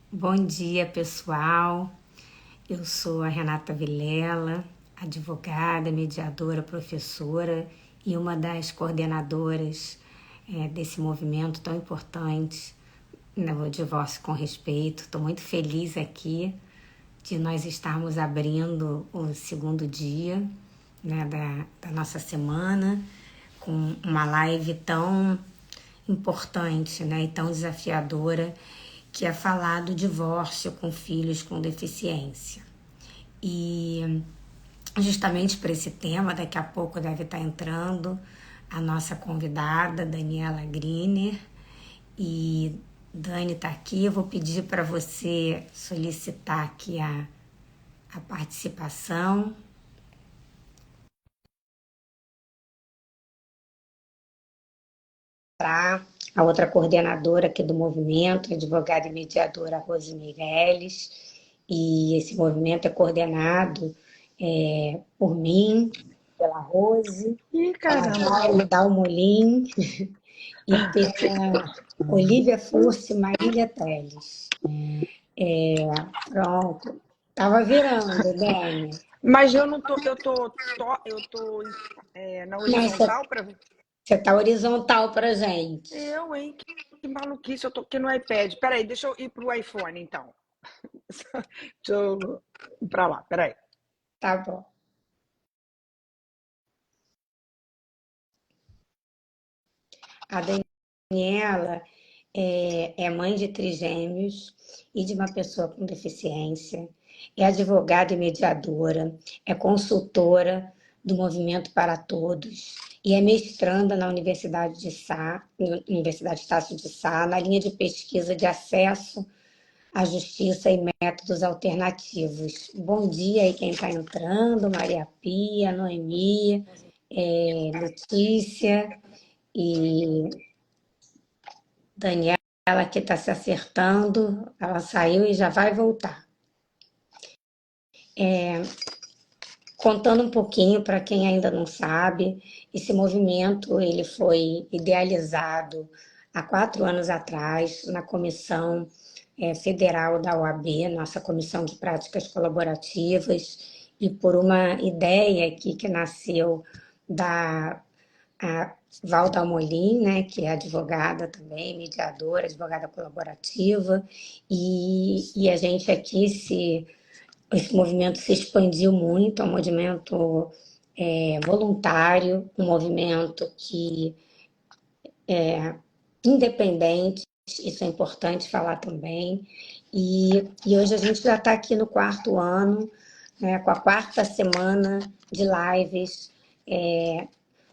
Bom dia, pessoal. Eu sou a Renata Vilela, advogada, mediadora, professora e uma das coordenadoras desse movimento tão importante, né, o Divórcio com Respeito. Estou muito feliz aqui de nós estarmos abrindo o segundo dia, né, da nossa semana com uma live tão importante, né, e tão desafiadora, que é falar do divórcio com filhos com deficiência. E justamente para esse tema, daqui a pouco deve estar entrando a nossa convidada, Daniela Griner. E Dani está aqui, eu vou pedir para você solicitar aqui a participação. Para a outra coordenadora aqui do movimento, advogada e mediadora Rose Meirelles, e esse movimento é coordenado por mim, pela Rose, Ih, pela caramba! Dalmolin e pela Olivia Fursi Marília Teles. Pronto, estava virando, Dani. Mas eu não tô, na Mas horizontal para você está horizontal para gente. eu, hein? Que maluquice, eu tô aqui no iPad. Peraí, deixa eu ir pro iPhone, então. Deixa eu ir pra lá, peraí. Tá bom. A Daniela é mãe de trigêmeos e de uma pessoa com deficiência, é advogada e mediadora, é consultora do Movimento para Todos e é mestranda na Universidade de Sá, Universidade Estácio de Sá, na linha de pesquisa de acesso à justiça e métodos alternativos. Bom dia aí quem está entrando, Maria Pia, Noemi, Letícia e Daniela que está se acertando, ela saiu e já vai voltar. Contando um pouquinho para quem ainda não sabe, esse movimento ele foi idealizado há 4 anos atrás na Comissão Federal da OAB, nossa Comissão de Práticas Colaborativas, e por uma ideia aqui que nasceu da a Valda Amolim, né, que é advogada também, mediadora, advogada colaborativa, e a gente aqui esse movimento se expandiu muito, é um movimento voluntário, um movimento que independente, isso é importante falar também, e hoje a gente já está aqui no quarto ano, né, com a quarta semana de lives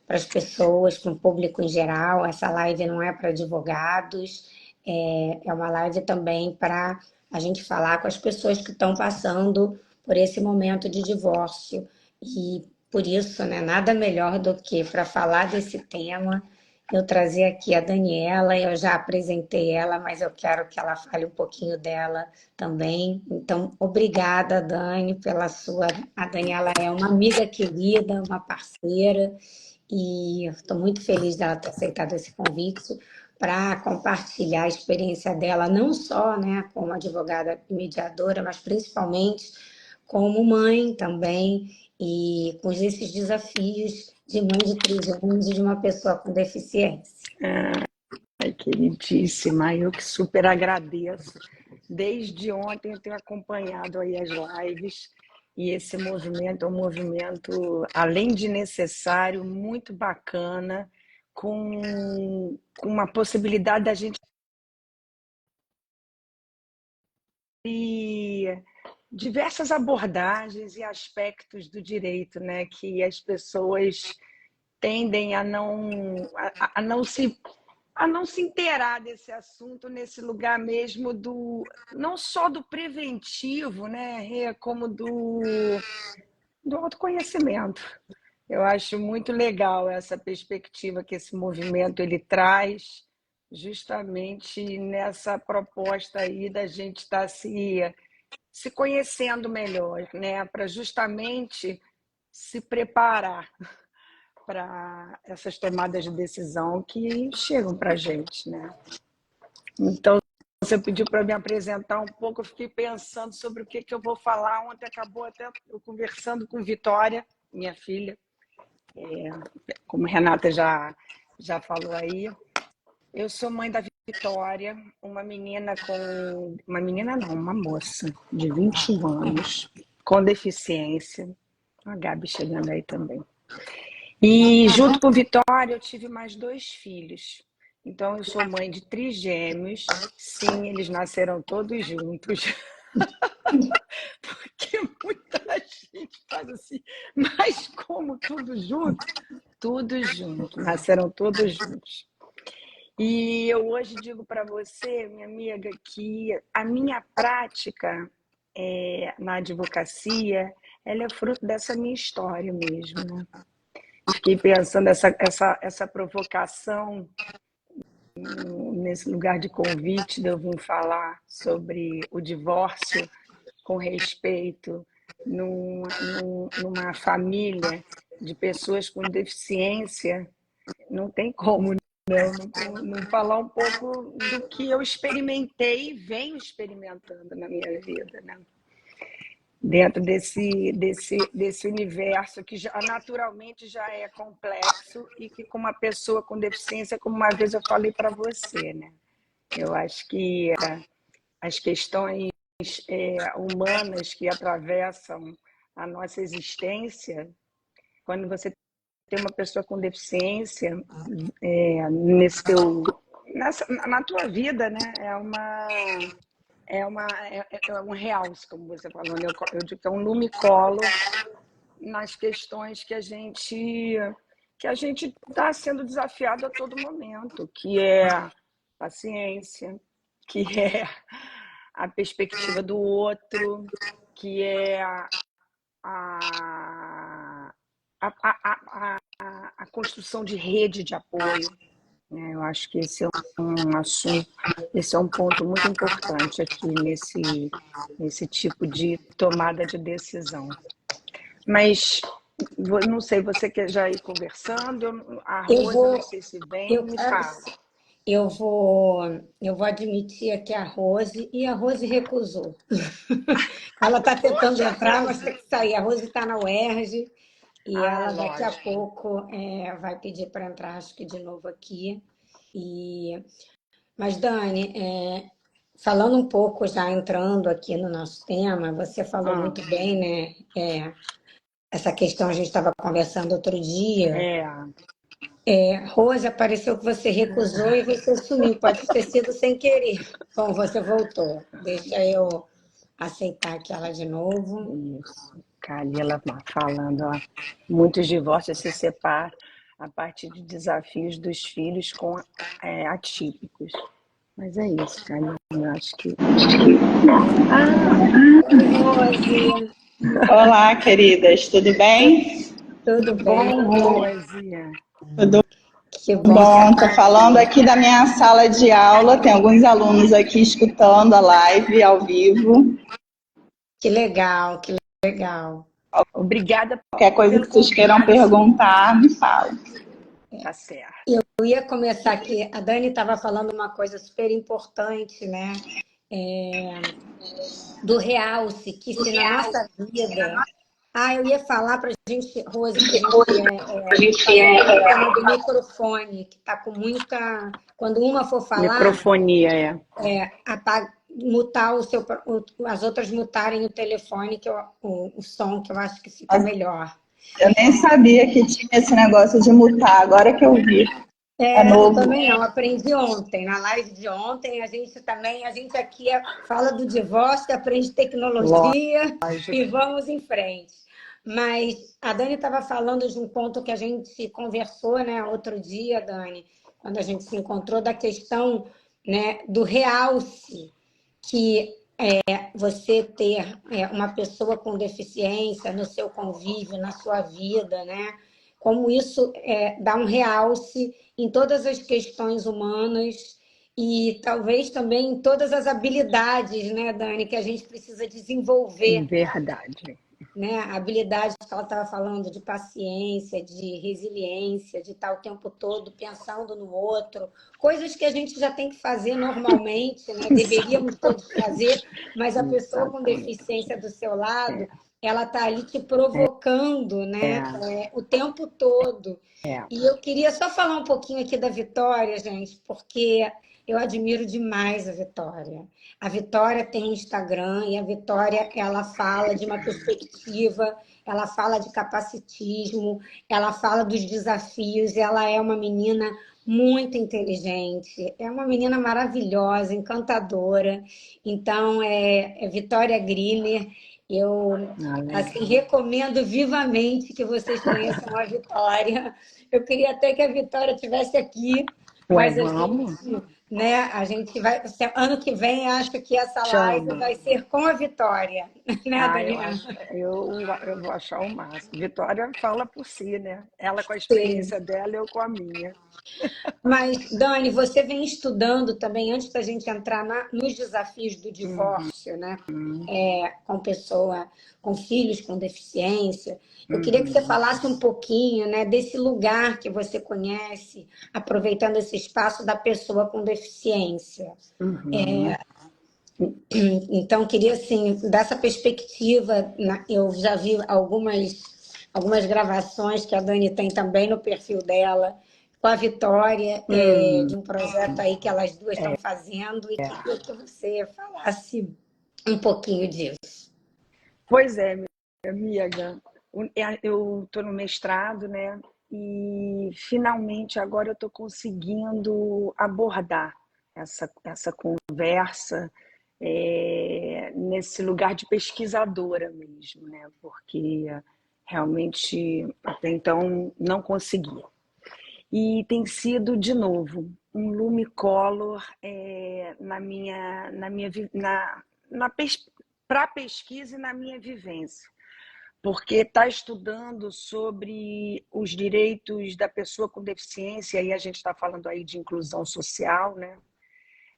para as pessoas, para o público em geral. Essa live não é para advogados, é uma live também para a gente falar com as pessoas que estão passando por esse momento de divórcio. E por isso, né, nada melhor do que para falar desse tema, eu trazer aqui a Daniela. Eu já apresentei ela, mas eu quero que ela fale um pouquinho dela também. Então, obrigada, Dani, pela sua. A Daniela é uma amiga querida, uma parceira, e estou muito feliz dela ter aceitado esse convite para compartilhar a experiência dela, não só, né, como advogada e mediadora, mas principalmente como mãe também, e com esses desafios de mãe de 3 anos e de uma pessoa com deficiência. Ai, queridíssima, eu que super agradeço. Desde ontem eu tenho acompanhado aí as lives e esse movimento é um movimento, além de necessário, muito bacana, com uma possibilidade da gente e diversas abordagens e aspectos do direito, né, que as pessoas tendem a não se inteirar desse assunto nesse lugar mesmo do não só do preventivo, né, Rê, como do autoconhecimento. Eu acho muito legal essa perspectiva que esse movimento ele traz, justamente nessa proposta aí da gente estar se conhecendo melhor, né, para justamente se preparar para essas tomadas de decisão que chegam para a gente, né? Então, você pediu para me apresentar um pouco, eu fiquei pensando sobre o que eu vou falar. Ontem acabou até eu conversando com Vitória, minha filha, como a Renata já falou aí. Eu sou mãe da Vitória, uma menina com... Uma menina não, uma moça de 21 anos, com deficiência. A Gabi chegando aí também. E junto com Vitória eu tive mais 2 filhos. Então eu sou mãe de trigêmeos. Sim, eles nasceram todos juntos. Porque muita gente faz assim, mas como tudo junto? Tudo junto, nasceram todos juntos. E eu hoje digo para você, minha amiga, que a minha prática na advocacia, ela é fruto dessa minha história mesmo, né? Fiquei pensando essa provocação nesse lugar de convite de eu vir falar sobre o divórcio com respeito numa família de pessoas com deficiência. Não tem como, né? Não falar um pouco do que eu experimentei e venho experimentando na minha vida, né? Dentro desse universo que naturalmente já é complexo e que com uma pessoa com deficiência, como uma vez eu falei para você, né? Eu acho que as questões humanas que atravessam a nossa existência, quando você tem uma pessoa com deficiência na tua vida, né? É um realce, como você falou, né? Eu digo que é um lumicolo nas questões que a gente está sendo desafiado a todo momento, que é paciência, que é a perspectiva do outro, que é a construção de rede de apoio. Eu acho que esse é um assunto, esse é um ponto muito importante aqui nesse tipo de tomada de decisão. Mas não sei, você quer já ir conversando? A Rose, não sei se vem, me fala. Eu vou admitir aqui a Rose, e a Rose recusou. Ela está tentando entrar, mas tem que sair. A Rose está na UERJ e ela daqui a pouco vai pedir para entrar, acho que de novo aqui. Mas, Dani, falando um pouco, já entrando aqui no nosso tema, você falou muito bem, né? Essa questão a gente estava conversando outro dia. Rose, apareceu que você recusou e você sumiu. Pode ter sido sem querer. Bom, você voltou. Deixa eu aceitar aqui ela de novo. Isso. Camila falando, ó, muitos divórcios se separam a partir de desafios dos filhos com atípicos. Mas é isso, Camila. Eu acho que... Rose. Olá, queridas. Tudo bem? Tudo bem, Rose? Tudo que bom. Estou falando aqui da minha sala de aula. Tem alguns alunos aqui escutando a live ao vivo. Que legal, que legal. Obrigada. Qualquer coisa que vocês queiram perguntar, me fala. Tá certo. Eu ia começar aqui. A Dani estava falando uma coisa super importante, né? Do realce, que se na nossa vida... eu ia falar para a gente, Rose, para a gente fazer do microfone, que está com muita... Quando uma for falar... Microfonia, mutar as outras mutarem o telefone, que o som, que eu acho que fica melhor. Eu nem sabia que tinha esse negócio de mutar, agora que eu vi. Eu também não, aprendi ontem, na live de ontem, a gente aqui fala do divórcio, aprende tecnologia. Lógico. E vamos em frente. Mas a Dani estava falando de um ponto que a gente conversou, né, outro dia, Dani, quando a gente se encontrou, da questão, né, do realce, que você ter uma pessoa com deficiência no seu convívio, na sua vida, né? Como isso dá um realce em todas as questões humanas e talvez também em todas as habilidades, né, Dani, que a gente precisa desenvolver. Verdade. né? Habilidades que ela estava falando de paciência, de resiliência, de estar o tempo todo pensando no outro, coisas que a gente já tem que fazer normalmente, né? Deveríamos todos fazer, mas a pessoa com Exatamente. deficiência do seu lado, ela está ali te provocando, né? O tempo todo. É. E eu queria só falar um pouquinho aqui da Vitória, gente, porque eu admiro demais a Vitória. A Vitória tem Instagram e a Vitória, ela fala de uma perspectiva, ela fala de capacitismo, ela fala dos desafios, ela é uma menina muito inteligente, é uma menina maravilhosa, encantadora. Então, é Vitória Griner. Eu assim, recomendo vivamente que vocês conheçam a Vitória. Eu queria até que a Vitória estivesse aqui, Ué, mas a vamos. gente, né, a gente vai. Ano que vem, acho que essa live Chama. vai ser com a Vitória, né, Ah, eu Daniela? acho, eu vou achar o máximo. Vitória fala por si, né? Ela com a Sim. experiência dela, eu com a minha. Mas, Dani, você vem estudando também, antes da gente entrar nos desafios do Uhum, divórcio, né? Com pessoa, com filhos com deficiência. Eu queria que você uhum, falasse um pouquinho, né, desse lugar que você conhece, aproveitando esse espaço da pessoa com deficiência. uhum. Então, queria, assim, dessa perspectiva, eu já vi algumas gravações que a Dani tem também no perfil dela, com a Vitória, de Hum, um projeto aí que elas duas estão fazendo, e queria que você falasse um pouquinho disso. Pois é, minha amiga. Eu estou no mestrado, né? E finalmente agora eu estou conseguindo abordar essa conversa nesse lugar de pesquisadora mesmo, né? Porque realmente até então não conseguia. E tem sido, de novo, um lumicolor para a pesquisa e na minha vivência, porque está estudando sobre os direitos da pessoa com deficiência, e a gente está falando aí de inclusão social, né?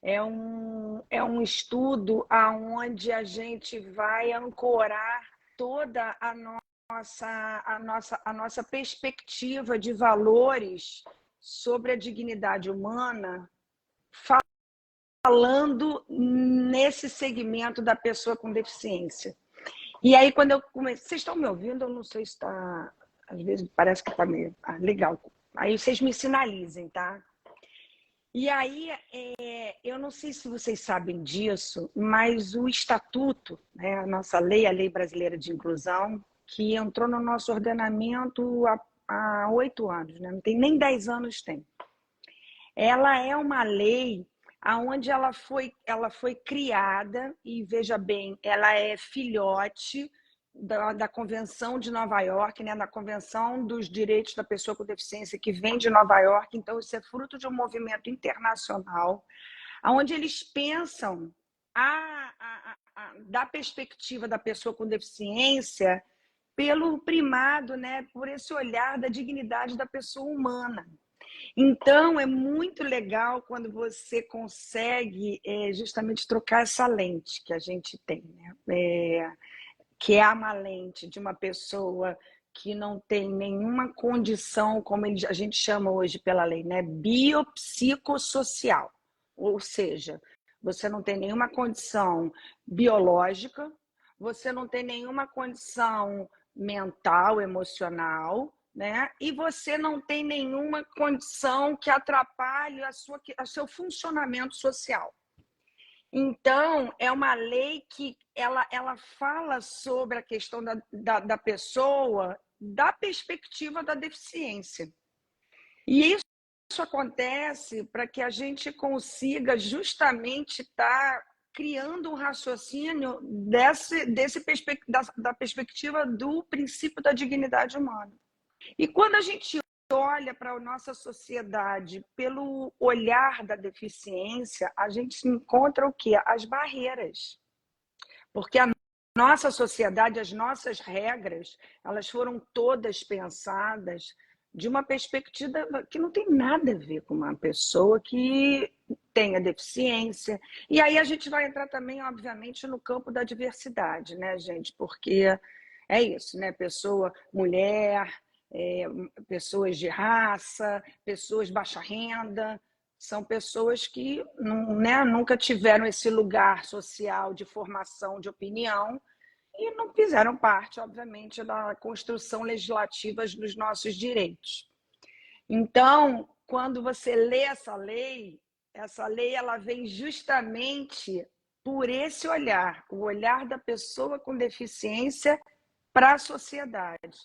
É um estudo aonde a gente vai ancorar toda a nossa perspectiva de valores sobre a dignidade humana, falando nesse segmento da pessoa com deficiência. E aí, quando eu comecei... Vocês estão me ouvindo? Eu não sei se está... Às vezes parece que está meio... legal. Aí vocês me sinalizem, tá? E aí, eu não sei se vocês sabem disso, mas o Estatuto, né, a nossa lei, a Lei Brasileira de Inclusão, que entrou no nosso ordenamento há 8 anos, né? Não tem nem 10 anos tem. Ela é uma lei onde ela foi criada, e veja bem, ela é filhote da Convenção de Nova York, né, da Convenção dos Direitos da Pessoa com Deficiência, que vem de Nova York. Então, isso é fruto de um movimento internacional, onde eles pensam da perspectiva da pessoa com deficiência pelo primado, né, por esse olhar da dignidade da pessoa humana. Então, é muito legal quando você consegue justamente trocar essa lente que a gente tem, né? Que é uma lente de uma pessoa que não tem nenhuma condição, como a gente chama hoje pela lei, né? Biopsicossocial. Ou seja, você não tem nenhuma condição biológica, você não tem nenhuma condição mental, emocional, né? E você não tem nenhuma condição que atrapalhe o seu funcionamento social. Então, é uma lei que ela fala sobre a questão da pessoa da perspectiva da deficiência. E isso acontece para que a gente consiga justamente estar criando um raciocínio da perspectiva do princípio da dignidade humana. E quando a gente olha para a nossa sociedade pelo olhar da deficiência, a gente encontra o quê? As barreiras. Porque a nossa sociedade, as nossas regras, elas foram todas pensadas de uma perspectiva que não tem nada a ver com uma pessoa que tenha deficiência. E aí a gente vai entrar também, obviamente, no campo da diversidade, né, gente? Porque É isso, né? Pessoa, mulher, pessoas de raça, pessoas baixa renda, são pessoas que né, nunca tiveram esse lugar social de formação de opinião e não fizeram parte, obviamente, da construção legislativa dos nossos direitos. Então, quando você lê essa lei ela vem justamente por esse olhar, o olhar da pessoa com deficiência para a sociedade.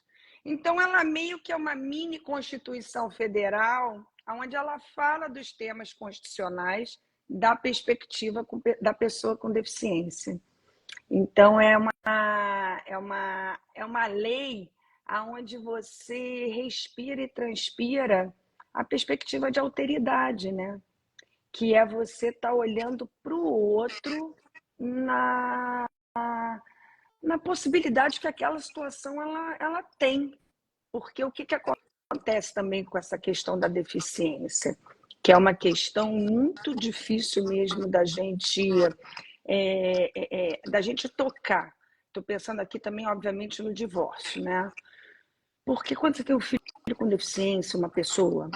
Então, ela meio que é uma mini Constituição Federal, onde ela fala dos temas constitucionais da perspectiva da pessoa com deficiência. Então, é uma lei onde você respira e transpira a perspectiva de alteridade, né? Que é você estar olhando para o outro na possibilidade que aquela situação ela tem. Porque o que acontece também com essa questão da deficiência? Que é uma questão muito difícil mesmo da gente tocar. Estou pensando aqui também, obviamente, no divórcio, né? Porque quando você tem um filho com deficiência, uma pessoa,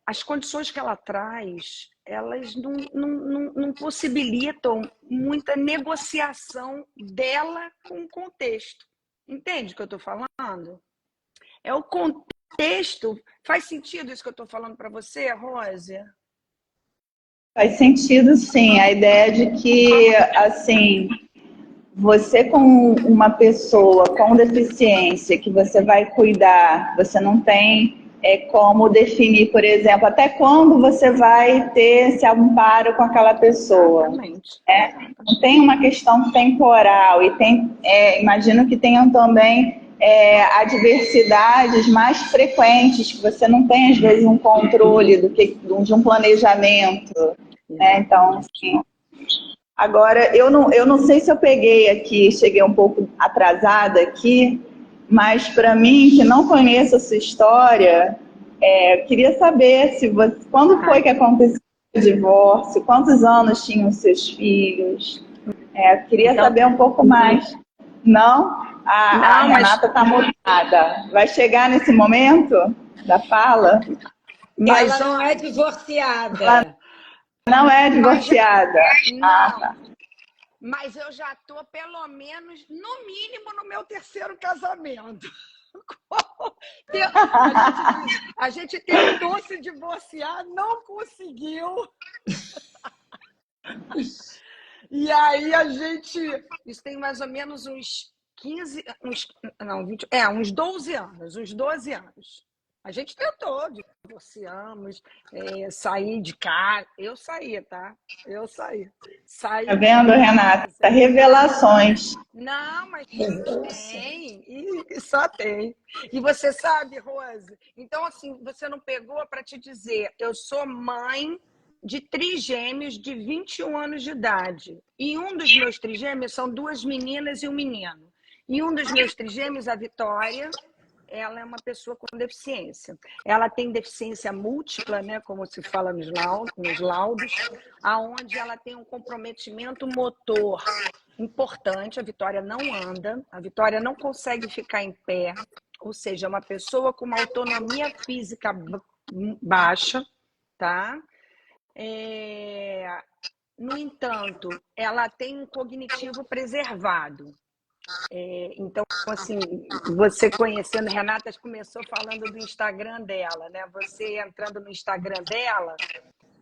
as condições que ela traz, elas não possibilitam muita negociação dela com o contexto. Entende o que eu estou falando? É o contexto. Faz sentido isso que eu estou falando para você, Rose? Faz sentido, sim. A ideia de que, assim, você com uma pessoa com deficiência que você vai cuidar, você não tem como definir, por exemplo, até quando você vai ter esse amparo com aquela pessoa. Exatamente. Não tem uma questão temporal e imagino que tenham também adversidades mais frequentes, que você não tem, às vezes, um controle de um planejamento. Né? Então, assim, agora, eu não sei se eu peguei aqui, cheguei um pouco atrasada aqui, mas para mim, que não conheço a sua história, queria saber quando foi que aconteceu o divórcio, quantos anos tinham seus filhos, queria saber um pouco mais. Não? A Renata está mutada. Vai chegar nesse momento da fala? Mas ela não é divorciada. Ela não é divorciada. Não. Mas eu já estou, pelo menos, no mínimo, no meu terceiro casamento. A gente tentou se divorciar, não conseguiu. E aí isso tem mais ou menos uns 15, uns 12 anos, A gente tentou, divorciamos, saí de casa. Eu saí, tá? Saí tá vendo, Renata? Revelações. Não, mas tem, e só tem. E você sabe, Rose, então assim, você não pegou para te dizer, eu sou mãe de trigêmeos de 21 anos de idade. E um dos meus trigêmeos são 2 meninas e um menino. E um dos meus trigêmeos, a Vitória, ela é uma pessoa com deficiência. Ela tem deficiência múltipla, né, como se fala nos laudos, aonde ela tem um comprometimento motor importante. A Vitória não anda, a Vitória não consegue ficar em pé, ou seja, é uma pessoa com uma autonomia física baixa, tá? No entanto, ela tem um cognitivo preservado. Então, assim, você conhecendo, Renata começou falando do Instagram dela, né? Você entrando no Instagram dela,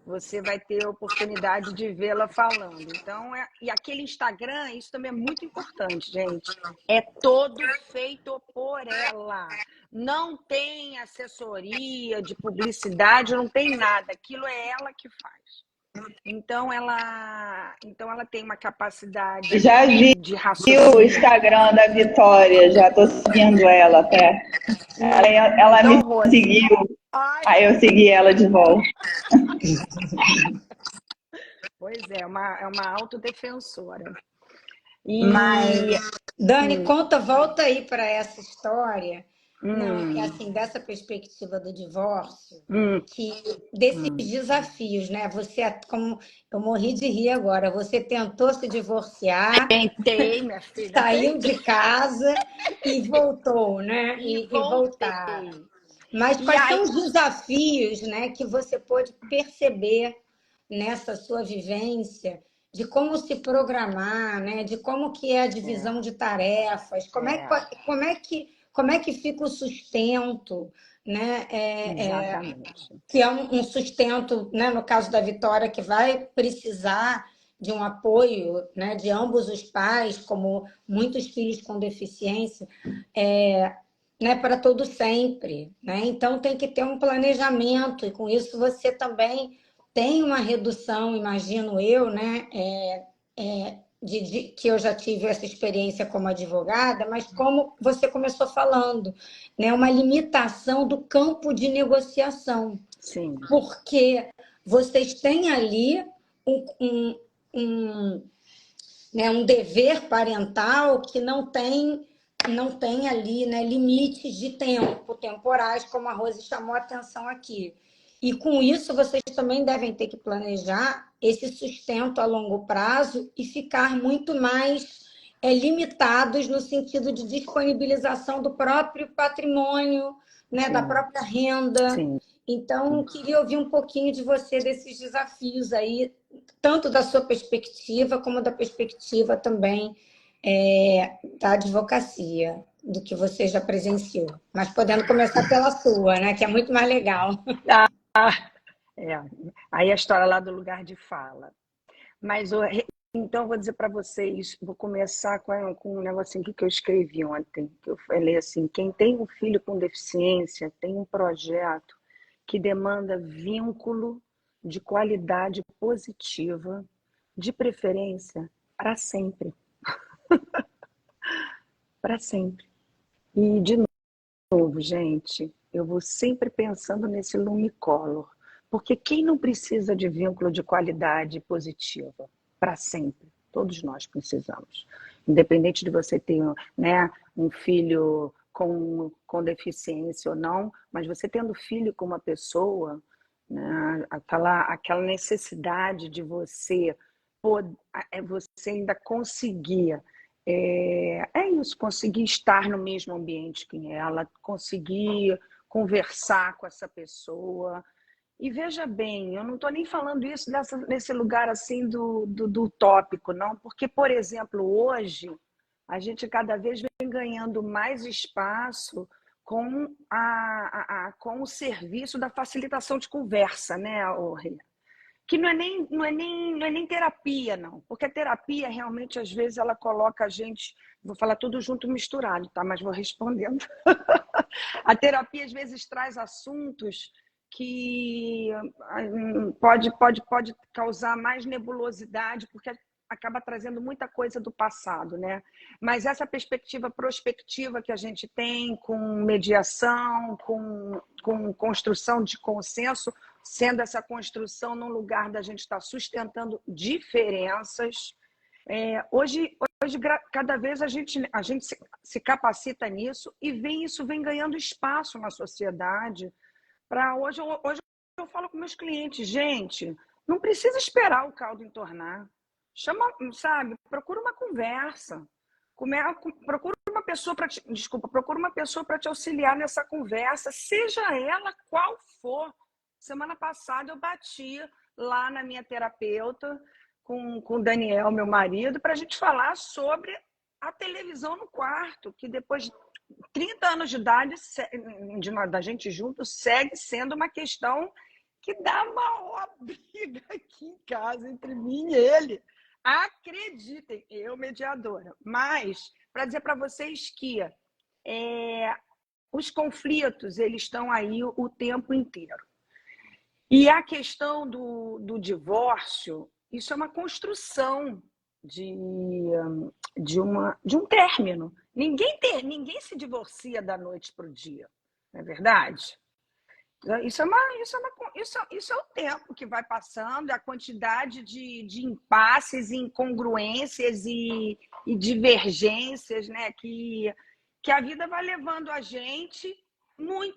você vai ter a oportunidade de vê-la falando. Então, e aquele Instagram, isso também é muito importante, gente. É todo feito por ela. Não tem assessoria de publicidade, não tem nada. Aquilo é ela que faz. Então ela tem uma capacidade já vi de raciocínio. O Instagram da Vitória, já estou seguindo ela até. Ela então, me seguiu, aí eu segui ela de volta. Pois é uma autodefensora. Mas, Dani, volta aí para essa história, Não, é Hum, assim, dessa perspectiva do divórcio, hum, que desses hum. desafios, né? Você, como eu morri de rir agora, você tentou se divorciar, Tentei, minha filha, saiu tentei de casa e voltou, né? e E voltei. voltaram. Mas E quais aí, são os desafios, né, que você pôde perceber nessa sua vivência de como se programar, né, de como que é a é, divisão de tarefas, é, como é que fica o sustento, né, exatamente. que é um sustento, né, no caso da Vitória, que vai precisar de um apoio, né, de ambos os pais, como muitos filhos com deficiência, né, para todo sempre, né? Então tem que ter um planejamento e com isso você também tem uma redução, imagino eu, né, que eu já tive essa experiência como advogada, mas como você começou falando, né, uma limitação do campo de negociação, Sim, porque vocês têm ali um, um, um, né, um dever parental que não tem ali, né, limites de tempo, temporais, como a Rose chamou a atenção aqui. E com isso vocês também devem ter que planejar esse sustento a longo prazo e ficar muito mais limitados no sentido de disponibilização do próprio patrimônio, né, da sim, própria renda. sim. Então, queria ouvir um pouquinho de você desses desafios aí, tanto da sua perspectiva, como da perspectiva também da advocacia, do que você já presenciou. Mas podendo começar pela sua, né, que é muito mais legal. É. Aí a história lá do lugar de fala. Mas então vou dizer para vocês, vou começar com um negocinho que eu escrevi ontem, que eu falei assim, quem tem um filho com deficiência tem um projeto que demanda vínculo de qualidade positiva, de preferência para sempre, para sempre. E de novo, gente, eu vou sempre pensando nesse lumicolor, porque quem não precisa de vínculo de qualidade positiva para sempre? Todos nós precisamos. Independente de você ter, né, um filho com deficiência ou não, mas você tendo filho com uma pessoa, né, aquela necessidade de você ainda conseguir isso, conseguir estar no mesmo ambiente que ela, conseguir conversar com essa pessoa. E veja bem, eu não estou nem falando isso nesse lugar assim do utópico, não, porque, por exemplo, hoje a gente cada vez vem ganhando mais espaço com o serviço da facilitação de conversa, né, Rê? Que não é nem terapia, não. Porque a terapia, realmente, às vezes, ela coloca a gente... Vou falar tudo junto misturado, tá? Mas vou respondendo. A terapia, às vezes, traz assuntos que pode causar mais nebulosidade, porque acaba trazendo muita coisa do passado, né? Mas essa perspectiva prospectiva que a gente tem com mediação, com construção de consenso, sendo essa construção num lugar da gente estar sustentando diferenças. Hoje, cada vez a gente se capacita nisso e isso vem ganhando espaço na sociedade. Hoje eu falo com meus clientes, gente, não precisa esperar o caldo entornar. Chama, sabe, procura uma conversa. Procura uma pessoa para te auxiliar nessa conversa, seja ela qual for. Semana passada eu bati lá na minha terapeuta com o Daniel, meu marido, para a gente falar sobre a televisão no quarto, que depois de 30 anos de idade da gente junto, segue sendo uma questão que dá uma briga aqui em casa entre mim e ele. Acreditem, eu mediadora. Mas, para dizer para vocês que os conflitos, eles estão aí o tempo inteiro. E a questão do divórcio, isso é uma construção de um término. Ninguém se divorcia da noite para o dia, não é verdade? Isso é o tempo que vai passando, a quantidade de impasses, incongruências e divergências, né, que que a vida vai levando a gente,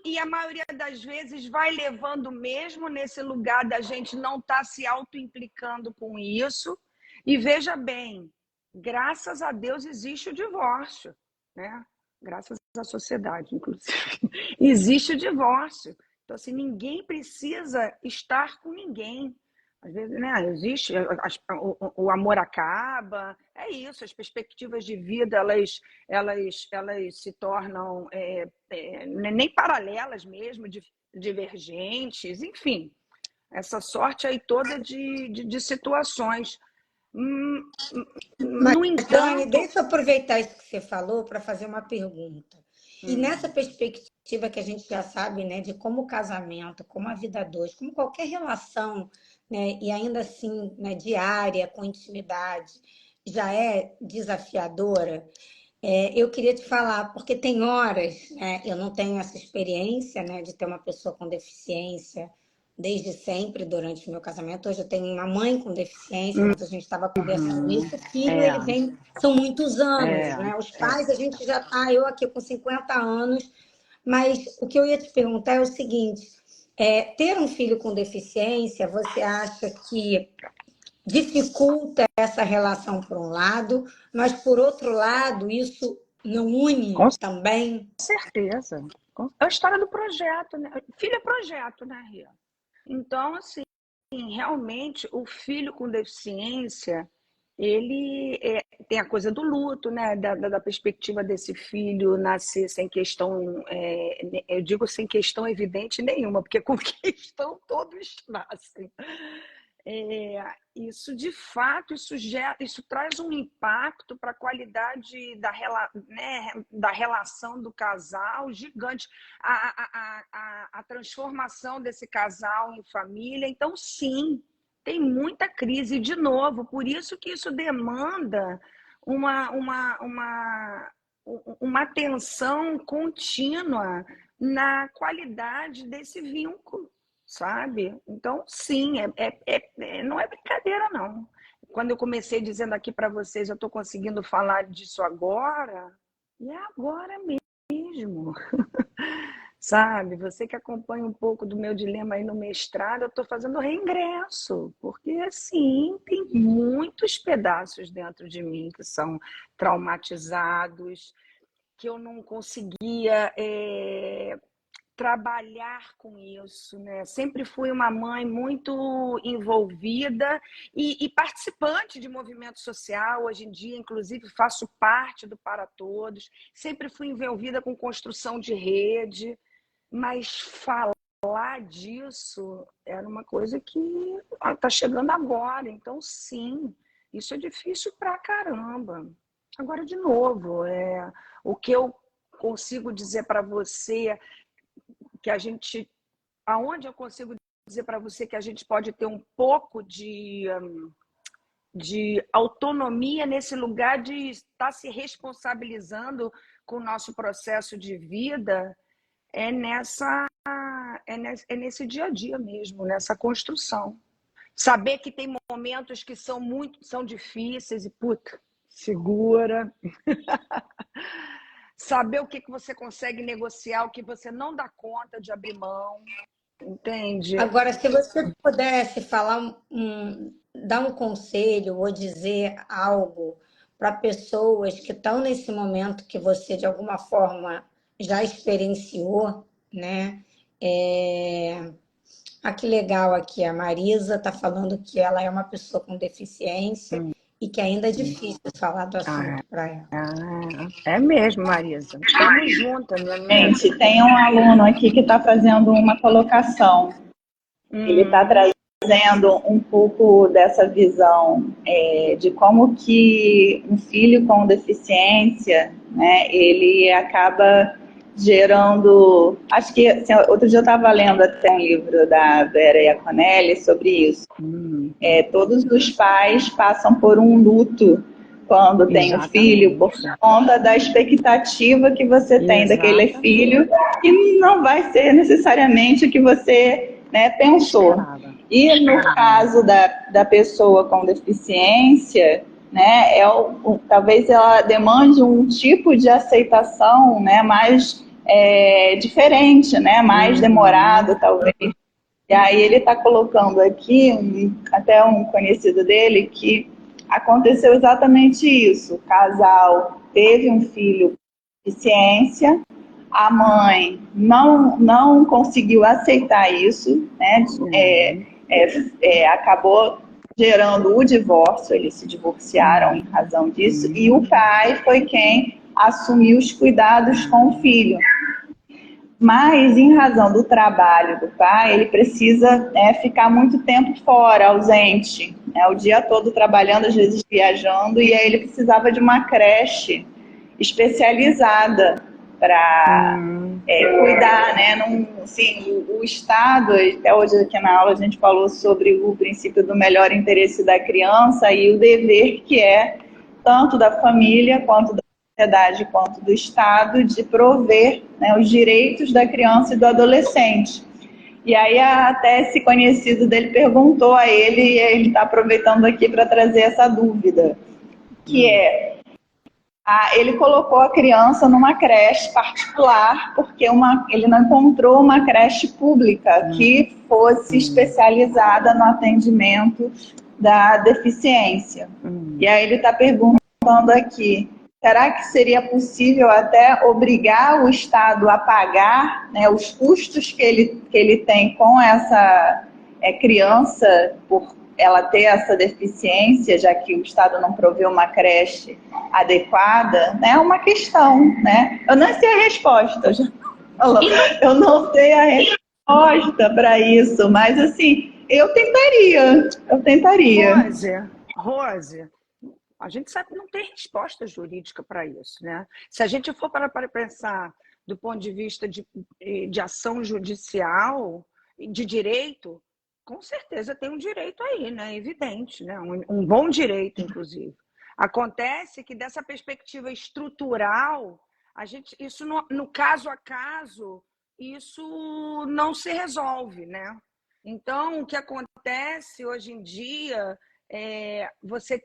e a maioria das vezes vai levando mesmo nesse lugar da gente não estar se auto-implicando com isso. E veja bem, graças a Deus existe o divórcio, né? Graças à sociedade, inclusive. Existe o divórcio. Então, assim, ninguém precisa estar com ninguém. Às vezes, né, existe, o amor acaba, é isso, as perspectivas de vida, elas se tornam nem paralelas mesmo, divergentes, enfim, essa sorte aí toda de situações. Mas, No Dani, entanto... deixa eu aproveitar isso que você falou para fazer uma pergunta. E nessa perspectiva que a gente já sabe, né, de como o casamento, como a vida a dois, como qualquer relação, né, e ainda assim, né, diária, com intimidade, já é desafiadora, eu queria te falar, porque tem horas, né, eu não tenho essa experiência, né, de ter uma pessoa com deficiência desde sempre durante o meu casamento. Hoje eu tenho uma mãe com deficiência, mas a gente estava conversando isso. O filho, ele vem, são muitos anos, né? Os pais, a gente já tá, eu aqui com 50 anos, mas o que eu ia te perguntar é o seguinte: ter um filho com deficiência, você acha que dificulta essa relação por um lado, mas por outro lado, isso não une Com também? certeza. É a história do projeto, né? Filho é projeto, né, Ria? Então, assim, realmente, o filho com deficiência, ele tem a coisa do luto, né? Da perspectiva desse filho nascer sem questão, eu digo sem questão evidente nenhuma, porque com questão todos nascem. Isso, de fato, isso traz um impacto para a qualidade da relação do casal gigante, a transformação desse casal em família. Então, sim, tem muita crise. E, de novo, por isso que isso demanda uma atenção contínua na qualidade desse vínculo, sabe? Então, sim, não é brincadeira, não. Quando eu comecei dizendo aqui para vocês, eu estou conseguindo falar disso agora, e é agora mesmo. Sabe? Você que acompanha um pouco do meu dilema aí no mestrado, eu estou fazendo reingresso, porque, assim, tem muitos pedaços dentro de mim que são traumatizados, que eu não conseguia trabalhar com isso, né? Sempre fui uma mãe muito envolvida e participante de movimento social. Hoje em dia, inclusive, faço parte do Para Todos. Sempre fui envolvida com construção de rede, mas falar disso era uma coisa que está chegando agora. Então, sim, isso é difícil pra caramba. Agora, de novo, o que eu consigo dizer para você aonde eu consigo dizer para você que a gente pode ter um pouco de autonomia nesse lugar de estar se responsabilizando com o nosso processo de vida, é nesse dia a dia mesmo, nessa construção. Saber que tem momentos que são difíceis e, puta, segura. Saber o que você consegue negociar, o que você não dá conta de abrir mão, entende? Agora, se você pudesse falar, dar um conselho ou dizer algo para pessoas que estão nesse momento que você, de alguma forma, já experienciou, né? Que legal aqui, a Marisa está falando que ela é uma pessoa com deficiência e que ainda é difícil falar do assunto para ela. É mesmo, Marisa. Estamos juntas, não é mesmo? Gente, tem um aluno aqui que está fazendo uma colocação. Ele está trazendo um pouco dessa visão de como que um filho com deficiência, né, ele acaba gerando... Acho que assim, outro dia eu estava lendo até um livro da Vera Iaconelli sobre isso. Todos os pais passam por um luto quando tem um filho, por conta da expectativa que você tem daquele filho, que não vai ser necessariamente o que você, né, pensou. E no caso da pessoa com deficiência, né, talvez ela demande um tipo de aceitação, né, mais diferente, né, mais demorado, talvez. E aí ele está colocando aqui, até um conhecido dele, que aconteceu exatamente isso. O casal teve um filho com deficiência, a mãe não conseguiu aceitar isso, né? Acabou gerando o divórcio, eles se divorciaram em razão disso, e o pai foi quem assumiu os cuidados com o filho. Mas, em razão do trabalho do pai, ele precisa ficar muito tempo fora, ausente, né, o dia todo trabalhando, às vezes viajando, e aí ele precisava de uma creche especializada para cuidar, né? Assim, o Estado, até hoje aqui na aula a gente falou sobre o princípio do melhor interesse da criança e o dever que é tanto da família quanto da sociedade quanto do Estado de prover, né, os direitos da criança e do adolescente. E aí até esse conhecido dele perguntou a ele, e ele está aproveitando aqui para trazer essa dúvida, que ele colocou a criança numa creche particular porque ele não encontrou uma creche pública que fosse especializada no atendimento da deficiência. E aí ele está perguntando aqui, será que seria possível até obrigar o Estado a pagar, né, os custos que ele tem com essa criança por ela ter essa deficiência, já que o Estado não proveu uma creche adequada, né? É uma questão, né? Eu não sei a resposta, eu não sei a resposta para isso, mas assim, eu tentaria. Rose, a gente sabe que não tem resposta jurídica para isso, né? Se a gente for para pensar do ponto de vista de ação judicial, de direito, com certeza tem um direito aí, né? Evidente, né? Um bom direito, inclusive. Acontece que dessa perspectiva estrutural, isso no caso a caso, isso não se resolve, né? Então, o que acontece hoje em dia você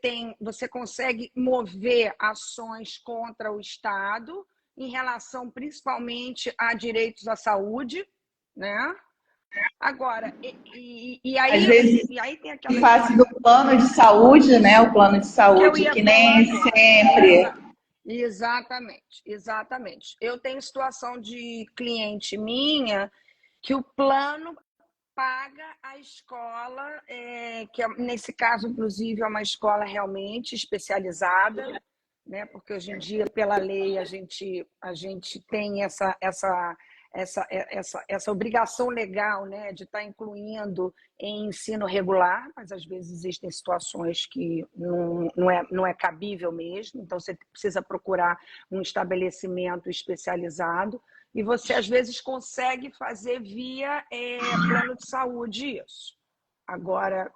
consegue mover ações contra o Estado em relação principalmente a direitos à saúde, né? Agora, e aí, às vezes, e aí tem aquela face do plano de saúde, né? O plano de saúde que nem sempre. Exatamente. Eu tenho situação de cliente minha que o plano paga a escola, que nesse caso, inclusive, é uma escola realmente especializada, né? Porque hoje em dia, pela lei, a gente tem essa obrigação legal, né, de estar incluindo em ensino regular, mas às vezes existem situações que não é cabível mesmo, então você precisa procurar um estabelecimento especializado e você às vezes consegue fazer via plano de saúde isso. Agora,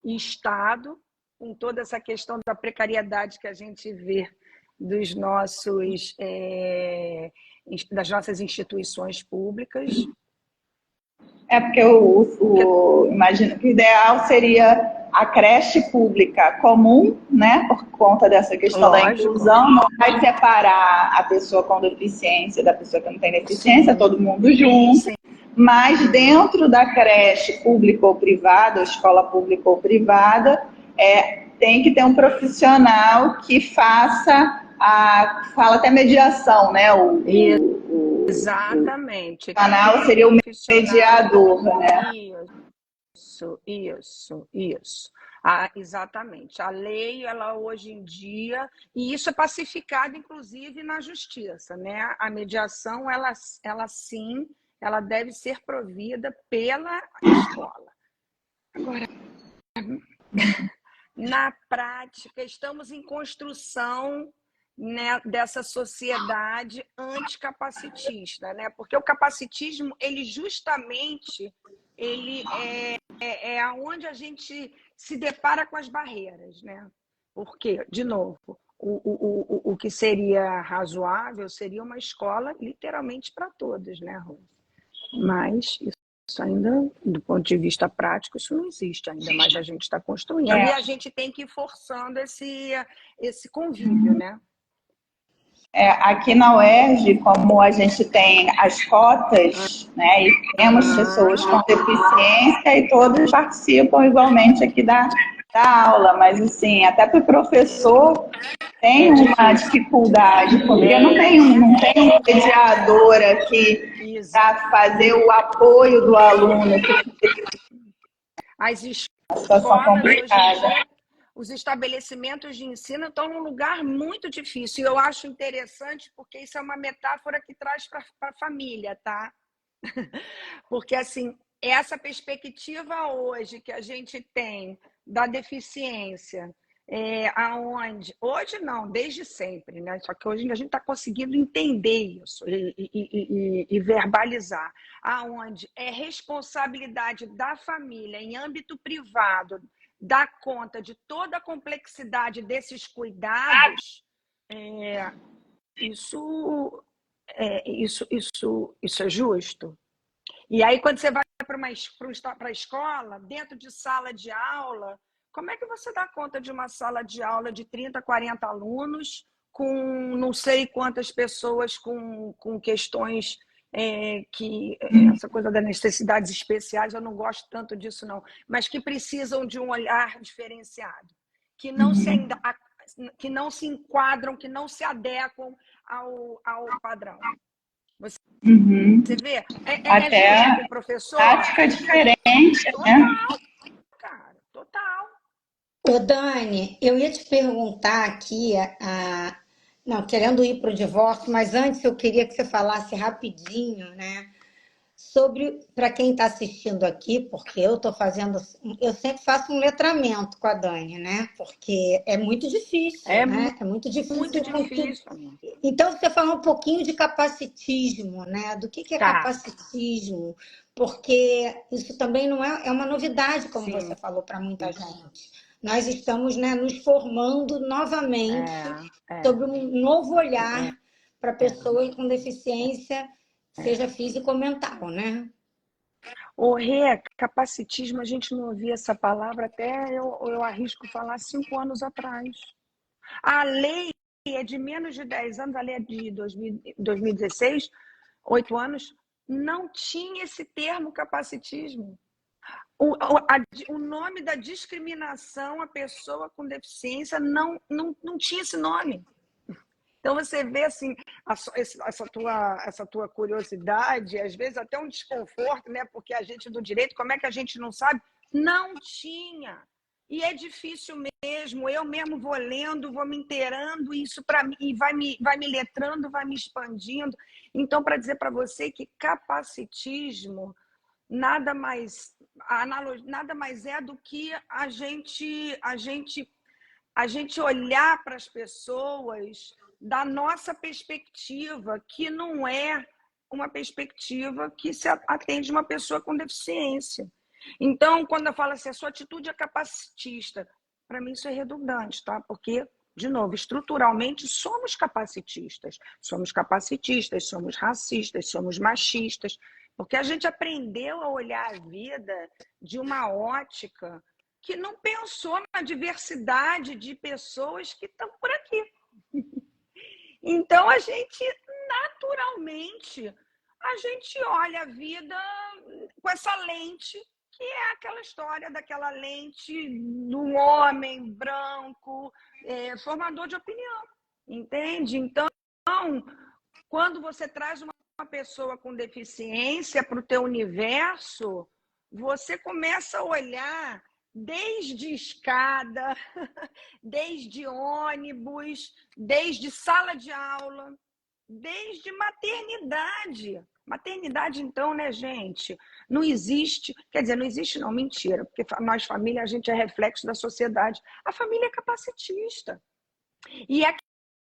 Estado, com toda essa questão da precariedade que a gente vê das nossas instituições públicas. Porque imagino que o ideal seria a creche pública comum, né? Por conta dessa questão da inclusão, não vai separar a pessoa com deficiência da pessoa que não tem deficiência, todo mundo junto. Sim. Mas dentro da creche pública ou privada, ou escola pública ou privada, tem que ter um profissional que fala até mediação, né? Exatamente. O canal seria o mediador, né? Isso. Exatamente. A lei, ela hoje em dia, e isso é pacificado, inclusive, na justiça, né? A mediação, ela sim, ela deve ser provida pela escola. Agora, na prática, estamos em construção, né, dessa sociedade anticapacitista, né? Porque o capacitismo, ele justamente é onde a gente se depara com as barreiras, né? Porque, de novo, o que seria razoável seria uma escola literalmente para todos, né, Rose? Mas isso Isso ainda, do ponto de vista prático, isso não existe ainda, mas a gente está construindo. É. E a gente tem que ir forçando esse convívio, né? Aqui na UERJ, como a gente tem as cotas, né, e temos pessoas com deficiência e todos participam igualmente aqui da aula, mas assim, até para o professor tem uma dificuldade, porque não tem um mediador aqui para fazer o apoio do aluno, As uma situação escolas, hoje em complicada. dia, os estabelecimentos de ensino estão num lugar muito difícil. E eu acho interessante porque isso é uma metáfora que traz para a família, tá? Porque, assim, essa perspectiva hoje que a gente tem da deficiência, aonde... Hoje não, desde sempre, né? Só que hoje a gente está conseguindo entender isso e verbalizar. Aonde é responsabilidade da família, em âmbito privado, dar conta de toda a complexidade desses cuidados, isso é justo? E aí, quando você vai para a escola, dentro de sala de aula, como é que você dá conta de uma sala de aula de 30, 40 alunos, com não sei quantas pessoas com questões essa coisa das necessidades especiais, eu não gosto tanto disso, não, mas que precisam de um olhar diferenciado, que não se enquadram, que não se adequam ao padrão. Você vê? Até justo com o professor? tática diferente, né? Total, cara, total. Ô, Dani, eu ia te perguntar aqui, não, querendo ir para o divórcio, mas antes eu queria que você falasse rapidinho, né, sobre, para quem está assistindo aqui, porque eu sempre faço um letramento com a Dani, né, porque é muito difícil, É né, é muito difícil. muito difícil. Então, você fala um pouquinho de capacitismo, né, do que é Tá. capacitismo, porque isso também não é uma novidade, como Sim. você falou, para muita gente. Nós estamos, né, nos formando novamente sobre um novo olhar para pessoas com deficiência, seja física ou mental, né? Capacitismo, a gente não ouvia essa palavra até, eu arrisco falar, 5 anos atrás. A lei é de menos de 10 anos, a lei é de 2016, 8 anos, não tinha esse termo capacitismo. O nome da discriminação à pessoa com deficiência não tinha esse nome. Então, você vê assim, essa tua curiosidade, às vezes até um desconforto, né? Porque a gente do direito, como é que a gente não sabe? Não tinha. E é difícil mesmo. Eu mesmo vou lendo, vou me inteirando, isso para mim, e vai me letrando, vai me expandindo. Então, para dizer para você que capacitismo nada mais é do que a gente olhar para as pessoas da nossa perspectiva, que não é uma perspectiva que se atende uma pessoa com deficiência. Então, quando eu falo assim, a sua atitude é capacitista, para mim isso é redundante, tá? Porque, de novo, estruturalmente somos capacitistas, somos racistas, somos machistas, porque a gente aprendeu a olhar a vida de uma ótica que não pensou na diversidade de pessoas que estão por aqui. Então, naturalmente, a gente olha a vida com essa lente, que é aquela história daquela lente do homem branco, formador de opinião, entende? Então, quando você traz uma pessoa com deficiência para o teu universo, você começa a olhar desde escada, desde ônibus, desde sala de aula, desde maternidade. Maternidade, então, né, gente? Não existe, quer dizer, não existe não, mentira, porque nós, família, a gente é reflexo da sociedade. A família é capacitista. E é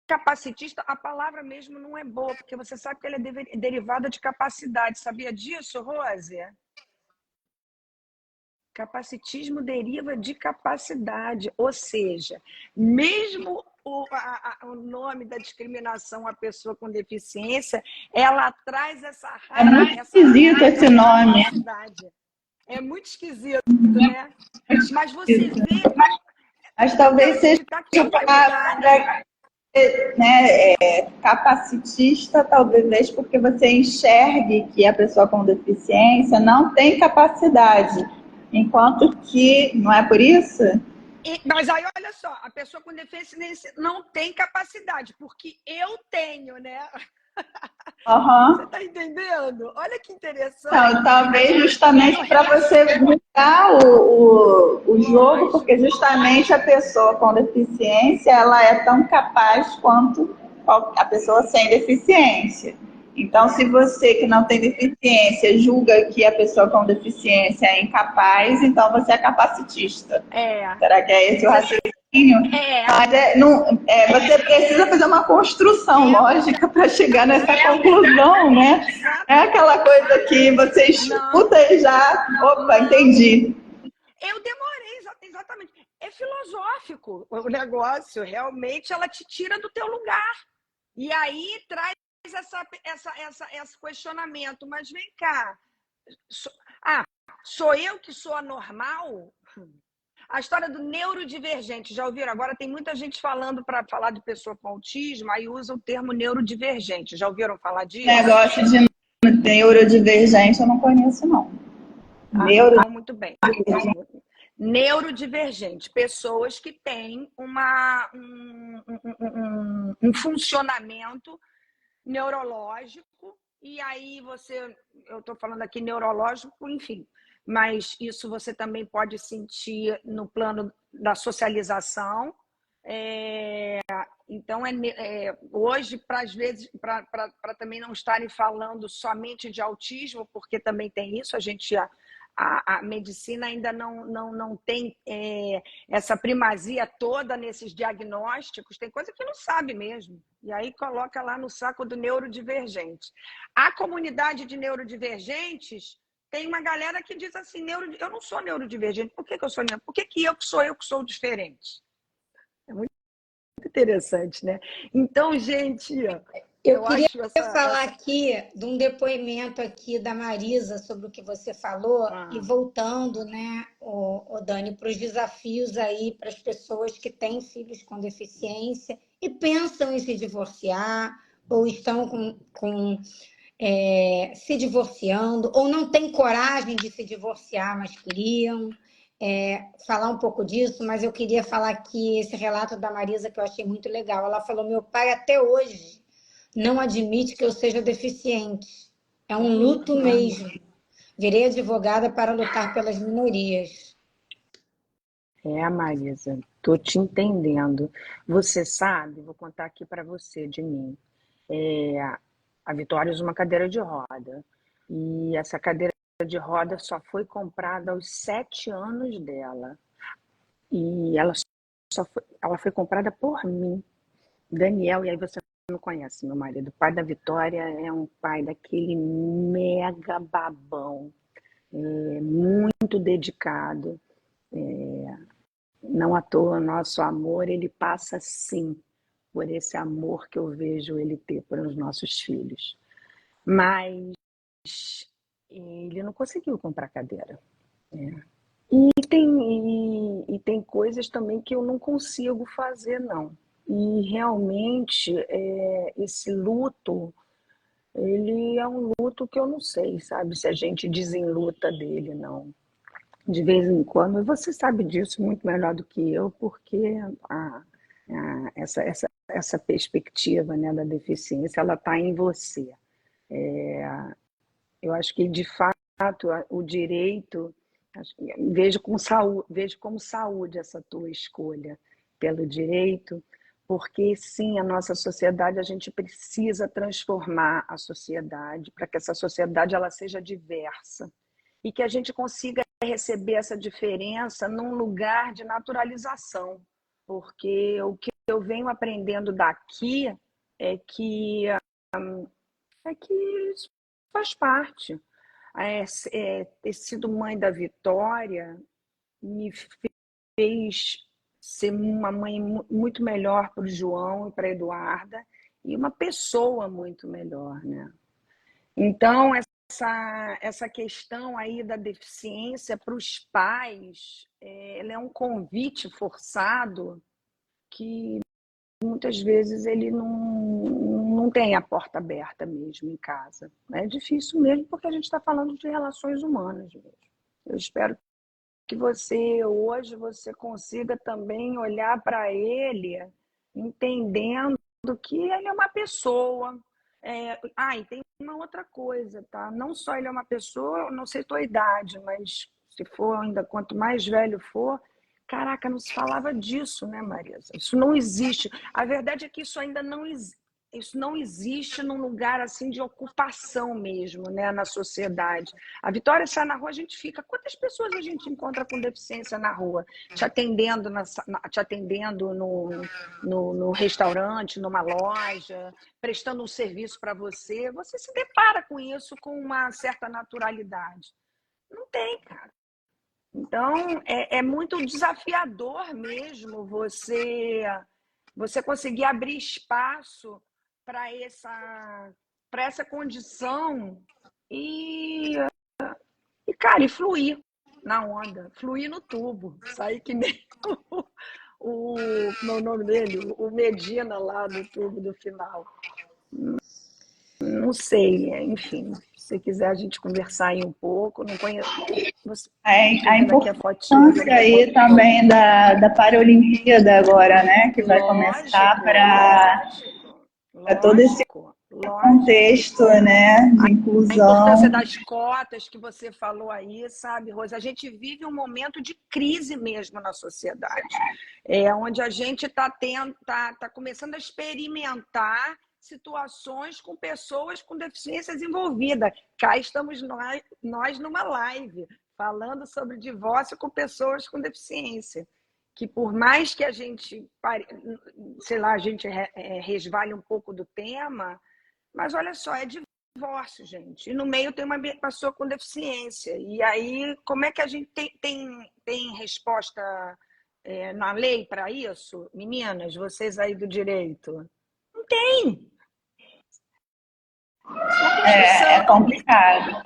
capacitista, a palavra mesmo não é boa, porque você sabe que ela é derivada de capacidade. Sabia disso, Rose? Capacitismo deriva de capacidade, ou seja, mesmo o nome da discriminação à pessoa com deficiência, ela traz essa É raiva, muito esquisito esse nome. É muito esquisito, né? Mas você vê... Mas talvez seja para, né, capacitista, talvez porque você enxergue que a pessoa com deficiência não tem capacidade, enquanto que, não é por isso? Mas aí, olha só, a pessoa com deficiência não tem capacidade, porque eu tenho, né? Uhum. Você está entendendo? Olha que interessante. Então, talvez justamente para você mudar o jogo, porque justamente a pessoa com deficiência, ela é tão capaz quanto a pessoa sem deficiência. Então, se você que não tem deficiência julga que a pessoa com deficiência é incapaz, então você é capacitista. Será que é esse o raciocínio? Mas você precisa fazer uma construção lógica para chegar nessa conclusão, né? É aquela coisa que você escuta e já... Opa, entendi. Eu demorei, exatamente. É filosófico o negócio. Realmente, ela te tira do teu lugar. E aí traz esse questionamento. Mas vem cá. Sou eu que sou anormal? A história do neurodivergente, já ouviram? Agora tem muita gente falando, para falar de pessoa com autismo, aí usa o termo neurodivergente. Já ouviram falar disso? Negócio de neurodivergente eu não conheço, não. Então, muito bem. Neurodivergente, pessoas que têm um funcionamento neurológico, e aí eu estou falando aqui neurológico, enfim, mas isso você também pode sentir no plano da socialização. Então, hoje, para também não estarem falando somente de autismo, porque também tem isso, a medicina ainda não tem essa primazia toda nesses diagnósticos, tem coisa que não sabe mesmo, e aí coloca lá no saco do neurodivergente. A comunidade de neurodivergentes tem uma galera que diz assim, eu não sou neurodivergente, por que eu sou neurodivergente? Por que eu que sou diferente? É muito interessante, né? Então, gente... Eu queria falar aqui de um depoimento aqui da Marisa sobre o que você falou e voltando, né, Dani, para os desafios aí para as pessoas que têm filhos com deficiência e pensam em se divorciar ou estão se divorciando ou não têm coragem de se divorciar, mas queriam. Falar um pouco disso, mas eu queria falar aqui esse relato da Marisa que eu achei muito legal. Ela falou, meu pai até hoje não admite que eu seja deficiente. É um luto mesmo. Virei advogada para lutar pelas minorias. Marisa, estou te entendendo. Você sabe, vou contar aqui para você de mim. A Vitória usa uma cadeira de roda. E essa cadeira de roda só foi comprada aos 7 anos dela. E ela foi comprada por mim, Daniel, e aí você não conhece meu marido. O pai da Vitória é um pai daquele mega babão, muito dedicado. Não à toa, nosso amor, ele passa sim por esse amor que eu vejo ele ter pelos nossos filhos. Mas ele não conseguiu comprar cadeira. E tem coisas também que eu não consigo fazer, não. E realmente esse luto, ele é um luto que eu não sei, sabe, se a gente desenluta dele, não. De vez em quando, você sabe disso muito melhor do que eu, porque essa perspectiva, né, da deficiência, ela está em você. Eu acho que, de fato, o direito... Vejo como saúde essa tua escolha pelo direito, porque sim, a nossa sociedade, a gente precisa transformar a sociedade para que essa sociedade ela seja diversa e que a gente consiga receber essa diferença num lugar de naturalização, porque o que eu venho aprendendo daqui é que isso faz parte. Ter sido mãe da Vitória me fez ser uma mãe muito melhor para o João e para a Eduarda, e uma pessoa muito melhor, né? Então, essa questão aí da deficiência para os pais, ela é um convite forçado que muitas vezes ele não tem a porta aberta mesmo em casa. É difícil mesmo porque a gente está falando de relações humanas mesmo. Eu espero que hoje você consiga também olhar para ele entendendo que ele é uma pessoa. E tem uma outra coisa, tá? Não só ele é uma pessoa, eu não sei tua idade, mas se for ainda, quanto mais velho for, caraca, não se falava disso, né, Marisa? Isso não existe. A verdade é que isso ainda não existe. Isso não existe num lugar assim de ocupação mesmo, né, na sociedade. A Vitória sai na rua, a gente fica. Quantas pessoas a gente encontra com deficiência na rua? Te atendendo, no restaurante, numa loja, prestando um serviço para você. Você se depara com isso com uma certa naturalidade. Não tem, cara. Então, é muito desafiador mesmo você conseguir abrir espaço para essa condição cara, e fluir na onda, fluir no tubo, sair que nem meu nome dele, o Medina lá do tubo do final. Não sei, enfim, se quiser a gente conversar aí um pouco, não conheço. A importância aí também da Paralimpíada agora, né? Que vai começar para todo esse contexto, né? De inclusão. A importância das cotas que você falou aí, sabe, Rosa? A gente vive um momento de crise mesmo na sociedade, onde a gente está começando a experimentar situações com pessoas com deficiências envolvidas. Cá estamos nós numa live falando sobre divórcio com pessoas com deficiência, que por mais que a gente, sei lá, a gente resvale um pouco do tema, mas olha só, é divórcio, gente. E no meio tem uma pessoa com deficiência. E aí, como é que a gente tem resposta na lei para isso? Meninas, vocês aí do direito? Não tem. É complicado.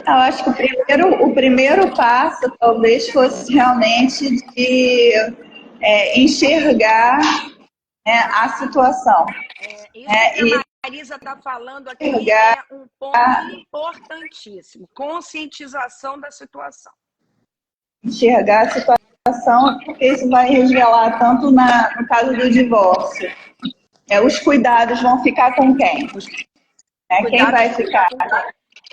Eu acho que o primeiro passo talvez fosse realmente de enxergar, né, a situação. Isso que a Marisa está falando aqui é um ponto importantíssimo. Conscientização da situação. Enxergar a situação, porque isso vai revelar tanto no caso do divórcio. Os cuidados vão ficar com quem? Quem vai ficar?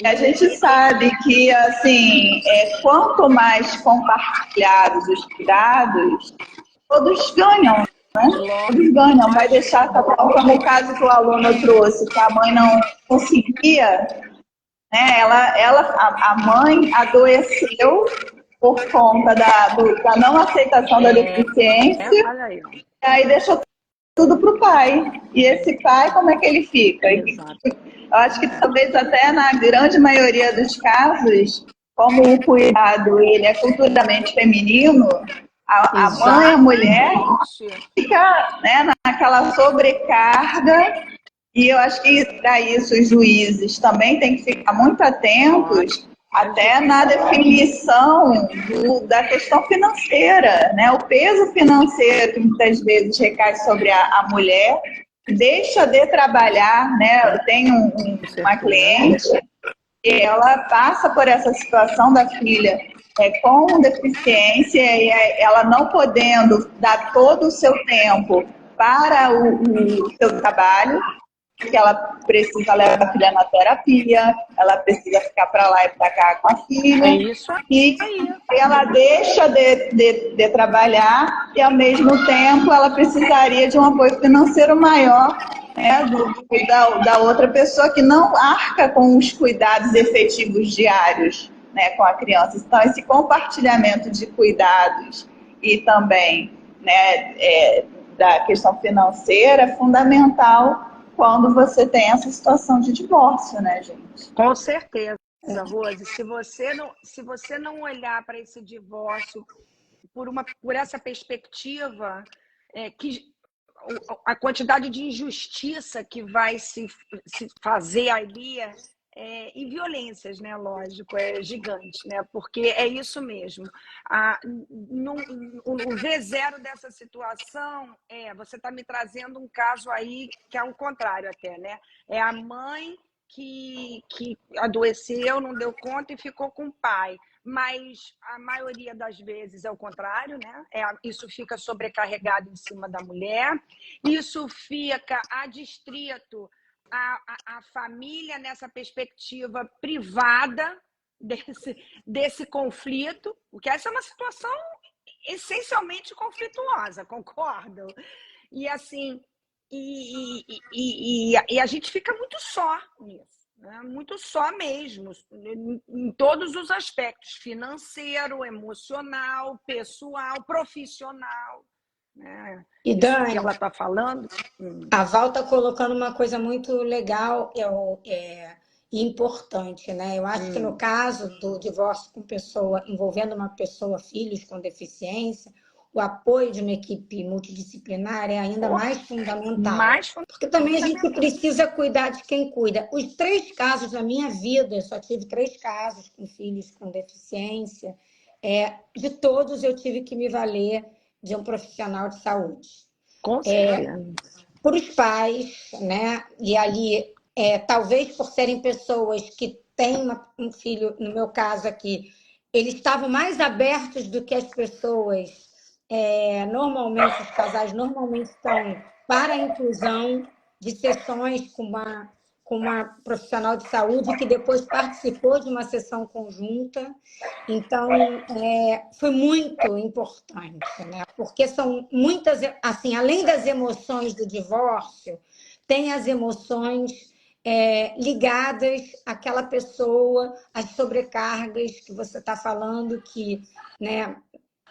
A gente sabe que, assim, quanto mais compartilhados os cuidados, todos ganham, né? Todos ganham. Vai deixar, como o caso que o aluno trouxe, que a mãe não conseguia, né? A mãe adoeceu por conta da não aceitação da deficiência, e aí deixou tudo para o pai. E esse pai, como é que ele fica? Eu acho que talvez até na grande maioria dos casos, como o cuidado ele é culturalmente feminino, a mãe, a mulher, fica, né, naquela sobrecarga. E eu acho que para isso os juízes também têm que ficar muito atentos até na definição da questão financeira, né? O peso financeiro que muitas vezes recai sobre a mulher, deixa de trabalhar, né? Eu tenho uma cliente que ela passa por essa situação da filha com deficiência e ela não podendo dar todo o seu tempo para o seu trabalho, porque ela precisa levar a filha na terapia, ela precisa ficar para lá e para cá com a filha. E ela deixa de trabalhar e, ao mesmo tempo, ela precisaria de um apoio financeiro maior, né, da outra pessoa que não arca com os cuidados efetivos diários, né, com a criança. Então, esse compartilhamento de cuidados e também, né, da questão financeira é fundamental quando você tem essa situação de divórcio, né, gente? Com certeza, Rose. Se você não olhar para esse divórcio por essa perspectiva que a quantidade de injustiça que vai se fazer ali e violências, né? Lógico, é gigante, né? Porque é isso mesmo. O V0 dessa situação você está me trazendo um caso aí que é o contrário até, né? É a mãe que adoeceu, não deu conta e ficou com o pai. Mas a maioria das vezes é o contrário, né? Isso fica sobrecarregado em cima da mulher, isso fica adstrito a família nessa perspectiva privada desse conflito, porque essa é uma situação essencialmente conflituosa, concordam? E assim, e a gente fica muito só nisso. Muito só mesmo, em todos os aspectos, financeiro, emocional, pessoal, profissional. Né? E Isso Dani, que ela está falando. A Val está colocando uma coisa muito legal e importante, né? Eu acho que no caso do divórcio com pessoa, envolvendo uma pessoa, filhos com deficiência, o apoio de uma equipe multidisciplinar é ainda mais fundamental. Porque também a gente precisa cuidar de quem cuida. Os 3 casos na minha vida, eu só tive 3 casos com filhos com deficiência, de todos eu tive que me valer de um profissional de saúde. Com certeza. Para os pais, né? E ali, talvez por serem pessoas que têm um filho, no meu caso aqui, eles estavam mais abertos do que as pessoas. Normalmente, os casais normalmente estão para a inclusão de sessões com uma profissional de saúde que depois participou de uma sessão conjunta. Então, foi muito importante, né? Porque são muitas, assim, além das emoções do divórcio, tem as emoções ligadas àquela pessoa, às sobrecargas que você está falando, que, né,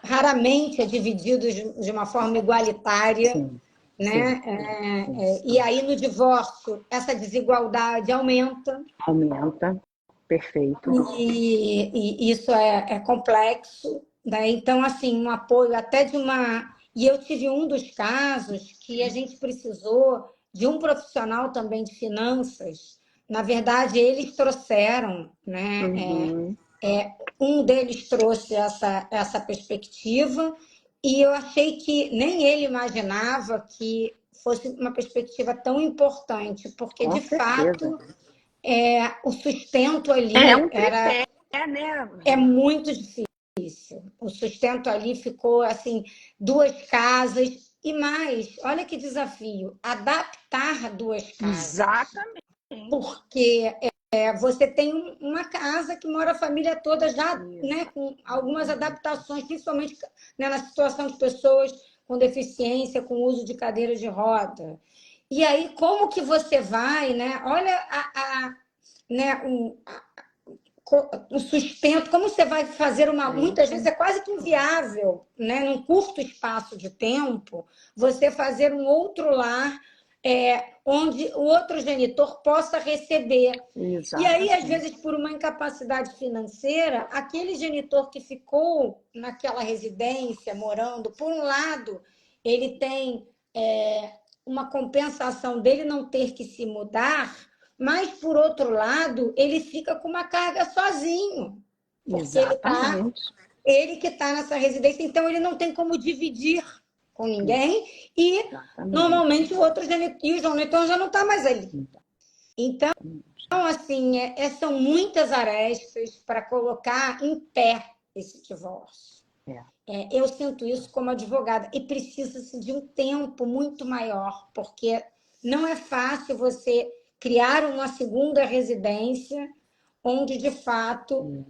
raramente é dividido de uma forma igualitária. Sim. Né? Sim. E aí, no divórcio, essa desigualdade aumenta. Perfeito. E isso é complexo. Né? Então, assim, um apoio até de uma... E eu tive um dos casos que a gente precisou de um profissional também de finanças. Na verdade, eles trouxeram, né? Um deles trouxe essa perspectiva e eu achei que nem ele imaginava que fosse uma perspectiva tão importante, porque, de fato, o sustento ali é muito difícil. O sustento ali ficou, assim, 2 casas e mais. Olha que desafio, adaptar 2 casas. Exatamente. Porque... você tem uma casa que mora a família toda já, né, com algumas adaptações, principalmente, né, na situação de pessoas com deficiência, com uso de cadeira de roda. E aí, como que você vai, né? Olha o sustento, como você vai fazer muitas vezes é quase que inviável, né, num curto espaço de tempo, você fazer um outro lar onde o outro genitor possa receber. Exatamente. E aí, às vezes, por uma incapacidade financeira, aquele genitor que ficou naquela residência, morando, por um lado, ele tem uma compensação dele não ter que se mudar, mas, por outro lado, ele fica com uma carga sozinho. Porque ele que está nessa residência, então ele não tem como dividir com ninguém, e normalmente o outro genitor já não está mais ali. Então, assim, são muitas arestas para colocar em pé esse divórcio. Eu sinto isso como advogada, e precisa-se de um tempo muito maior, porque não é fácil você criar uma segunda residência onde, de fato,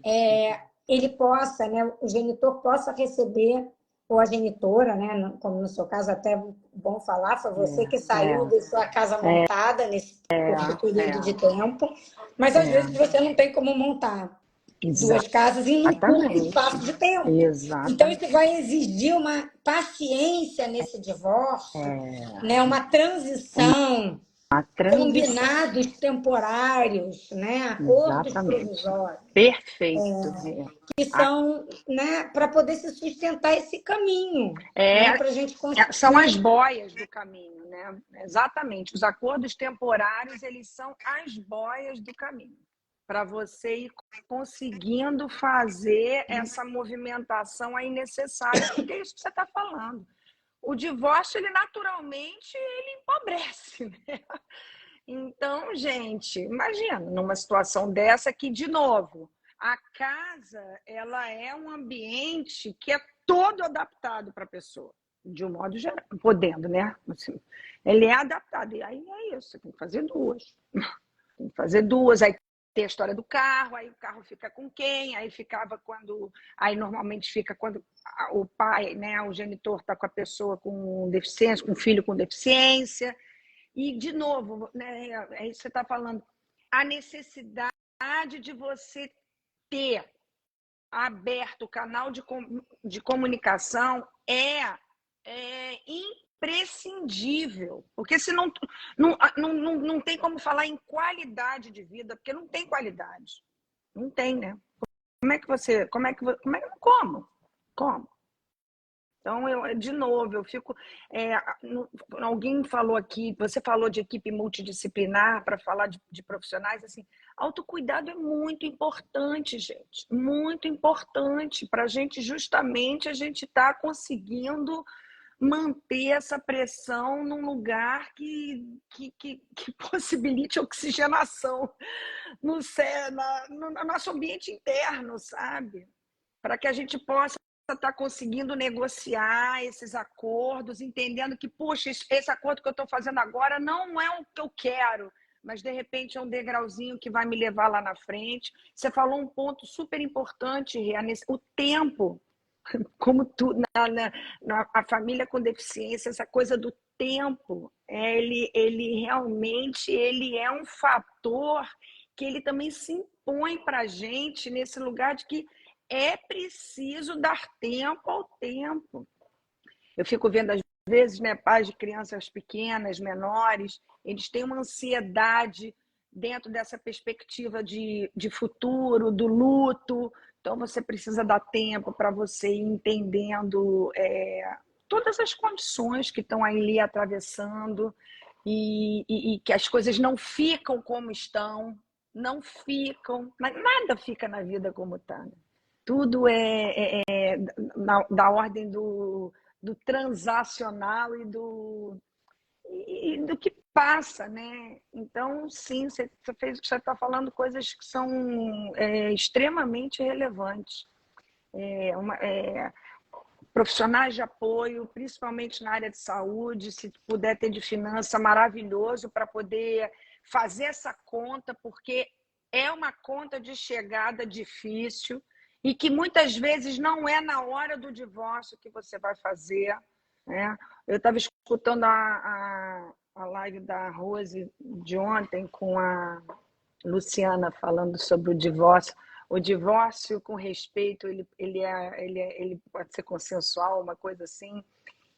ele possa, né, o genitor possa receber, ou a genitora, né, como no seu caso, até bom falar, foi você que saiu de sua casa montada nesse curto período de tempo, mas às vezes você não tem como montar 2 casas em um curto espaço de tempo. Então, isso vai exigir uma paciência nesse divórcio, né, uma transição A transição. Combinados temporários, né? Acordos Exatamente. provisórios. Perfeito. Que são, né, para poder se sustentar esse caminho, né, para a gente conseguir... São as boias do caminho, né? Exatamente. Os acordos temporários, eles são as boias do caminho, para você ir conseguindo fazer essa movimentação aí necessária, porque é isso que você está falando. O divórcio, ele naturalmente, ele empobrece, né? Então, gente, imagina, numa situação dessa que, de novo, a casa, ela é um ambiente que é todo adaptado para a pessoa, de um modo geral, podendo, né? Assim, ele é adaptado, e aí é isso, você tem que fazer duas. Tem que fazer duas, aí tem a história do carro, aí o carro fica com quem, aí ficava quando... Aí normalmente fica quando o pai, né, o genitor está com a pessoa com deficiência, com o filho com deficiência. E, de novo, né, é isso que você está falando, a necessidade de você ter aberto o canal de comunicação é imprescindível, porque se não tem como falar em qualidade de vida, porque não tem qualidade. Não tem, né? Como? Então, de novo, eu fico... alguém falou aqui, você falou de equipe multidisciplinar para falar de profissionais, assim, autocuidado é muito importante, gente, muito importante para a gente, justamente, a gente estar conseguindo manter essa pressão num lugar que possibilite oxigenação no nosso ambiente interno, sabe? Para que a gente possa estar conseguindo negociar esses acordos, entendendo que, puxa, esse acordo que eu estou fazendo agora não é o que eu quero, mas, de repente, é um degrauzinho que vai me levar lá na frente. Você falou um ponto super importante, Rê, o tempo. Como a família com deficiência, essa coisa do tempo, ele realmente ele é um fator que ele também se impõe para a gente nesse lugar de que é preciso dar tempo ao tempo. Eu fico vendo, às vezes, né, pais de crianças pequenas, menores, eles têm uma ansiedade dentro dessa perspectiva de futuro, do luto. Então, você precisa dar tempo para você ir entendendo todas as condições que estão ali atravessando e que as coisas não ficam como estão, não ficam, nada fica na vida como está, né? Tudo da ordem do transacional e do que passa, né? Então, sim, você está falando coisas que são extremamente relevantes. Profissionais de apoio, principalmente na área de saúde, se puder ter de finança, maravilhoso para poder fazer essa conta, porque é uma conta de chegada difícil e que muitas vezes não é na hora do divórcio que você vai fazer, né? Eu estava escutando a live da Rose de ontem com a Luciana falando sobre o divórcio. O divórcio com respeito, ele pode ser consensual, uma coisa assim.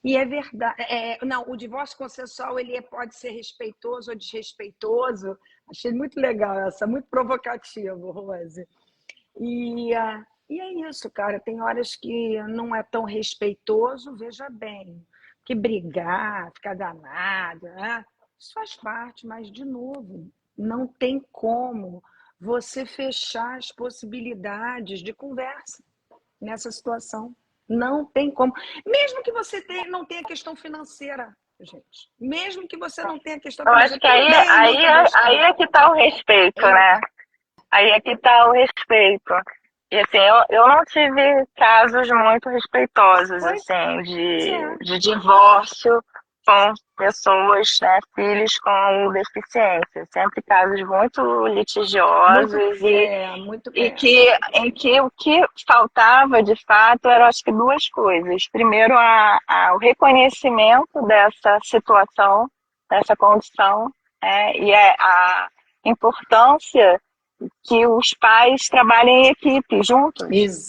E é verdade. Não, o divórcio consensual pode ser respeitoso ou desrespeitoso. Achei muito legal essa, muito provocativo, Rose. E é isso, cara. Tem horas que não é tão respeitoso, veja bem, que brigar, ficar danado, né? Isso faz parte, mas, de novo, não tem como você fechar as possibilidades de conversa nessa situação. Não tem como. Mesmo que você não tenha questão financeira, gente. Mesmo que você não tenha questão financeira. Eu acho que aí é que está o respeito, né? Aí é que está o respeito. E assim, eu não tive casos muito respeitosos, assim, de divórcio com pessoas, né, filhos com deficiência. Sempre casos muito litigiosos em que o que faltava, de fato, eram, acho que, duas coisas. Primeiro, o reconhecimento dessa situação, dessa condição, e a importância que os pais trabalhem em equipe juntos,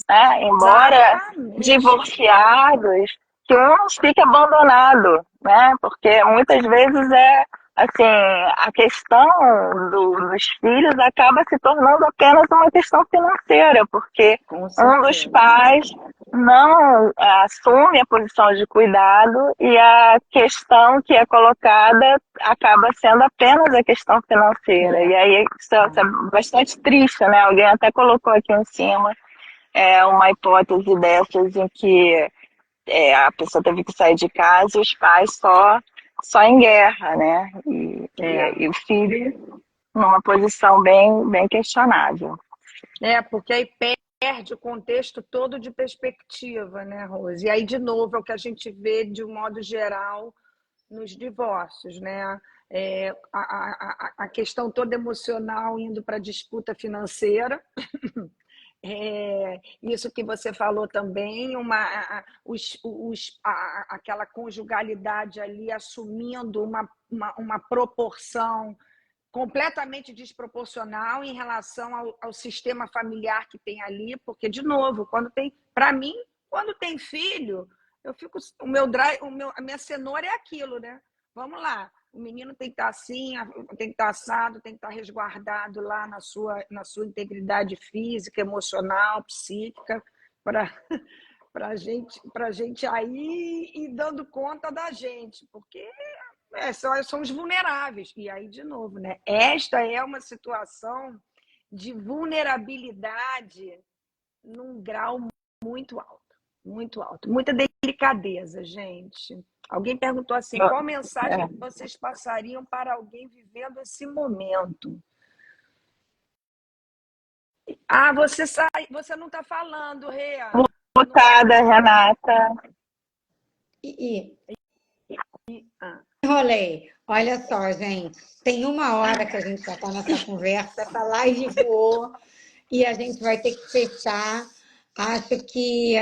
né? Embora divorciados, que um não fique abandonado, né? Porque muitas vezes assim, a questão dos filhos acaba se tornando apenas uma questão financeira, porque Com um dos certeza. pais não assume a posição de cuidado e a questão que é colocada acaba sendo apenas a questão financeira. E aí isso é bastante triste, né? Alguém até colocou aqui em cima uma hipótese dessas em que a pessoa teve que sair de casa e os pais só em guerra, né? E o filho numa posição bem questionável. Porque aí perde o contexto todo de perspectiva, né, Rose? E aí, de novo, é o que a gente vê de um modo geral nos divórcios, né? A questão toda emocional indo para a disputa financeira. Isso que você falou também, aquela conjugalidade ali assumindo uma proporção completamente desproporcional em relação ao sistema familiar que tem ali, porque, de novo, para mim, quando tem filho, eu fico, a minha cenoura é aquilo, né? Vamos lá, o menino tem que estar assim, tem que estar assado, tem que estar resguardado lá na sua integridade física, emocional, psíquica, para gente aí ir dando conta da gente, porque somos vulneráveis. E aí, de novo, né? Esta é uma situação de vulnerabilidade num grau muito alto, muito alto. Muita delicadeza, gente. Alguém perguntou assim, qual mensagem vocês passariam para alguém vivendo esse momento? Você não está falando, Rhea. Mutada, Renata. Enrolei. Olha só, gente. Tem 1 hora que a gente já está nessa conversa. Essa live voou e a gente vai ter que fechar. Acho que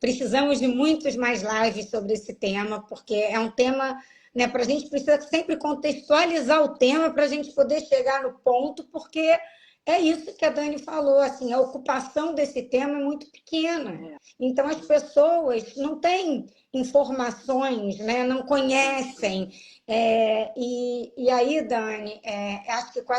precisamos de muitos mais lives sobre esse tema, porque é um tema, né? Para a gente precisa sempre contextualizar o tema para a gente poder chegar no ponto, porque é isso que a Dani falou, assim, a ocupação desse tema é muito pequena. Então, as pessoas não têm informações, né? Não conhecem. E aí, Dani, acho que com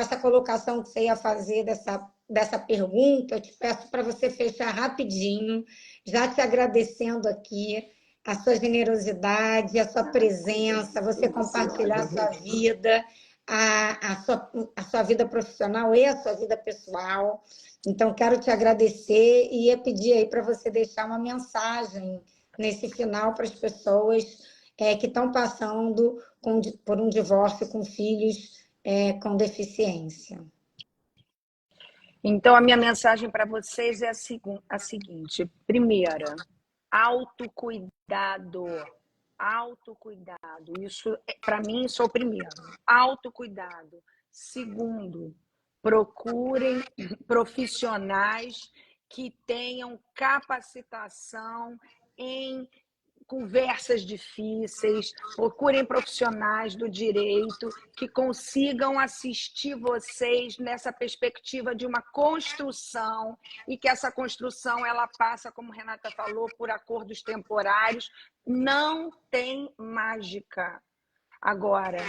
essa colocação que você ia fazer dessa pergunta, eu te peço para você fechar rapidinho, já te agradecendo aqui a sua generosidade, a sua presença, você compartilhar a sua vida, a sua vida profissional e a sua vida pessoal. Então, quero te agradecer e ia pedir aí para você deixar uma mensagem nesse final para as pessoas que estão passando por um divórcio com filhos com deficiência. Então, a minha mensagem para vocês é a seguinte. Primeira, autocuidado. Autocuidado. Isso, para mim, isso é o primeiro. Autocuidado. Segundo, procurem profissionais que tenham capacitação em conversas difíceis, procurem profissionais do direito que consigam assistir vocês nessa perspectiva de uma construção e que essa construção ela passa, como Renata falou, por acordos temporários. Não tem mágica. Agora,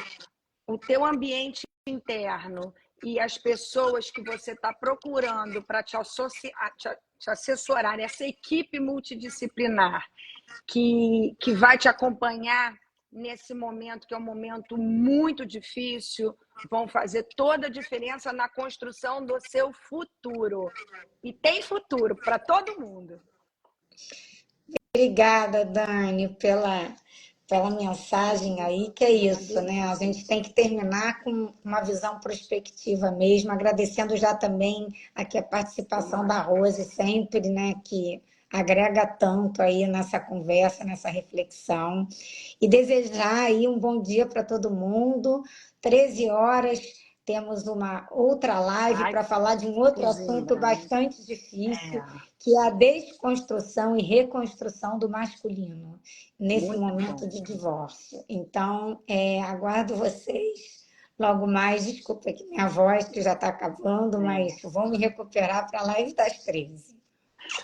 o teu ambiente interno e as pessoas que você está procurando para te assessorar, essa equipe multidisciplinar que vai te acompanhar nesse momento, que é um momento muito difícil, vão fazer toda a diferença na construção do seu futuro. E tem futuro para todo mundo. Obrigada, Dani, pela mensagem aí, que é isso, né? A gente tem que terminar com uma visão prospectiva mesmo, agradecendo já também aqui a participação da Rose sempre, né? Que agrega tanto aí nessa conversa, nessa reflexão. E desejar aí um bom dia para todo mundo. 13 horas temos uma outra live para falar de um outro assunto bastante difícil, que é a desconstrução e reconstrução do masculino nesse momento de divórcio. Então, aguardo vocês logo mais. Desculpa aqui minha voz, que já está acabando, mas vou me recuperar para a live das 13.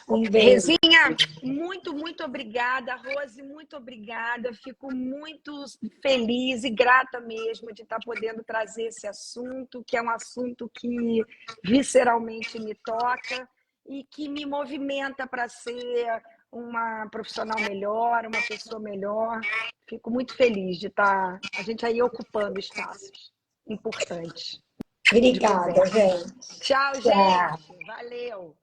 Um beijo. Rezinha, muito, muito obrigada. Rose, muito obrigada. Fico muito feliz e grata mesmo de estar podendo trazer esse assunto, que é um assunto que visceralmente me toca e que me movimenta para ser uma profissional melhor, uma pessoa melhor. Fico muito feliz de estar a gente aí ocupando espaços importantes de Obrigada, conversa. gente. Tchau, Tchau. gente. Valeu.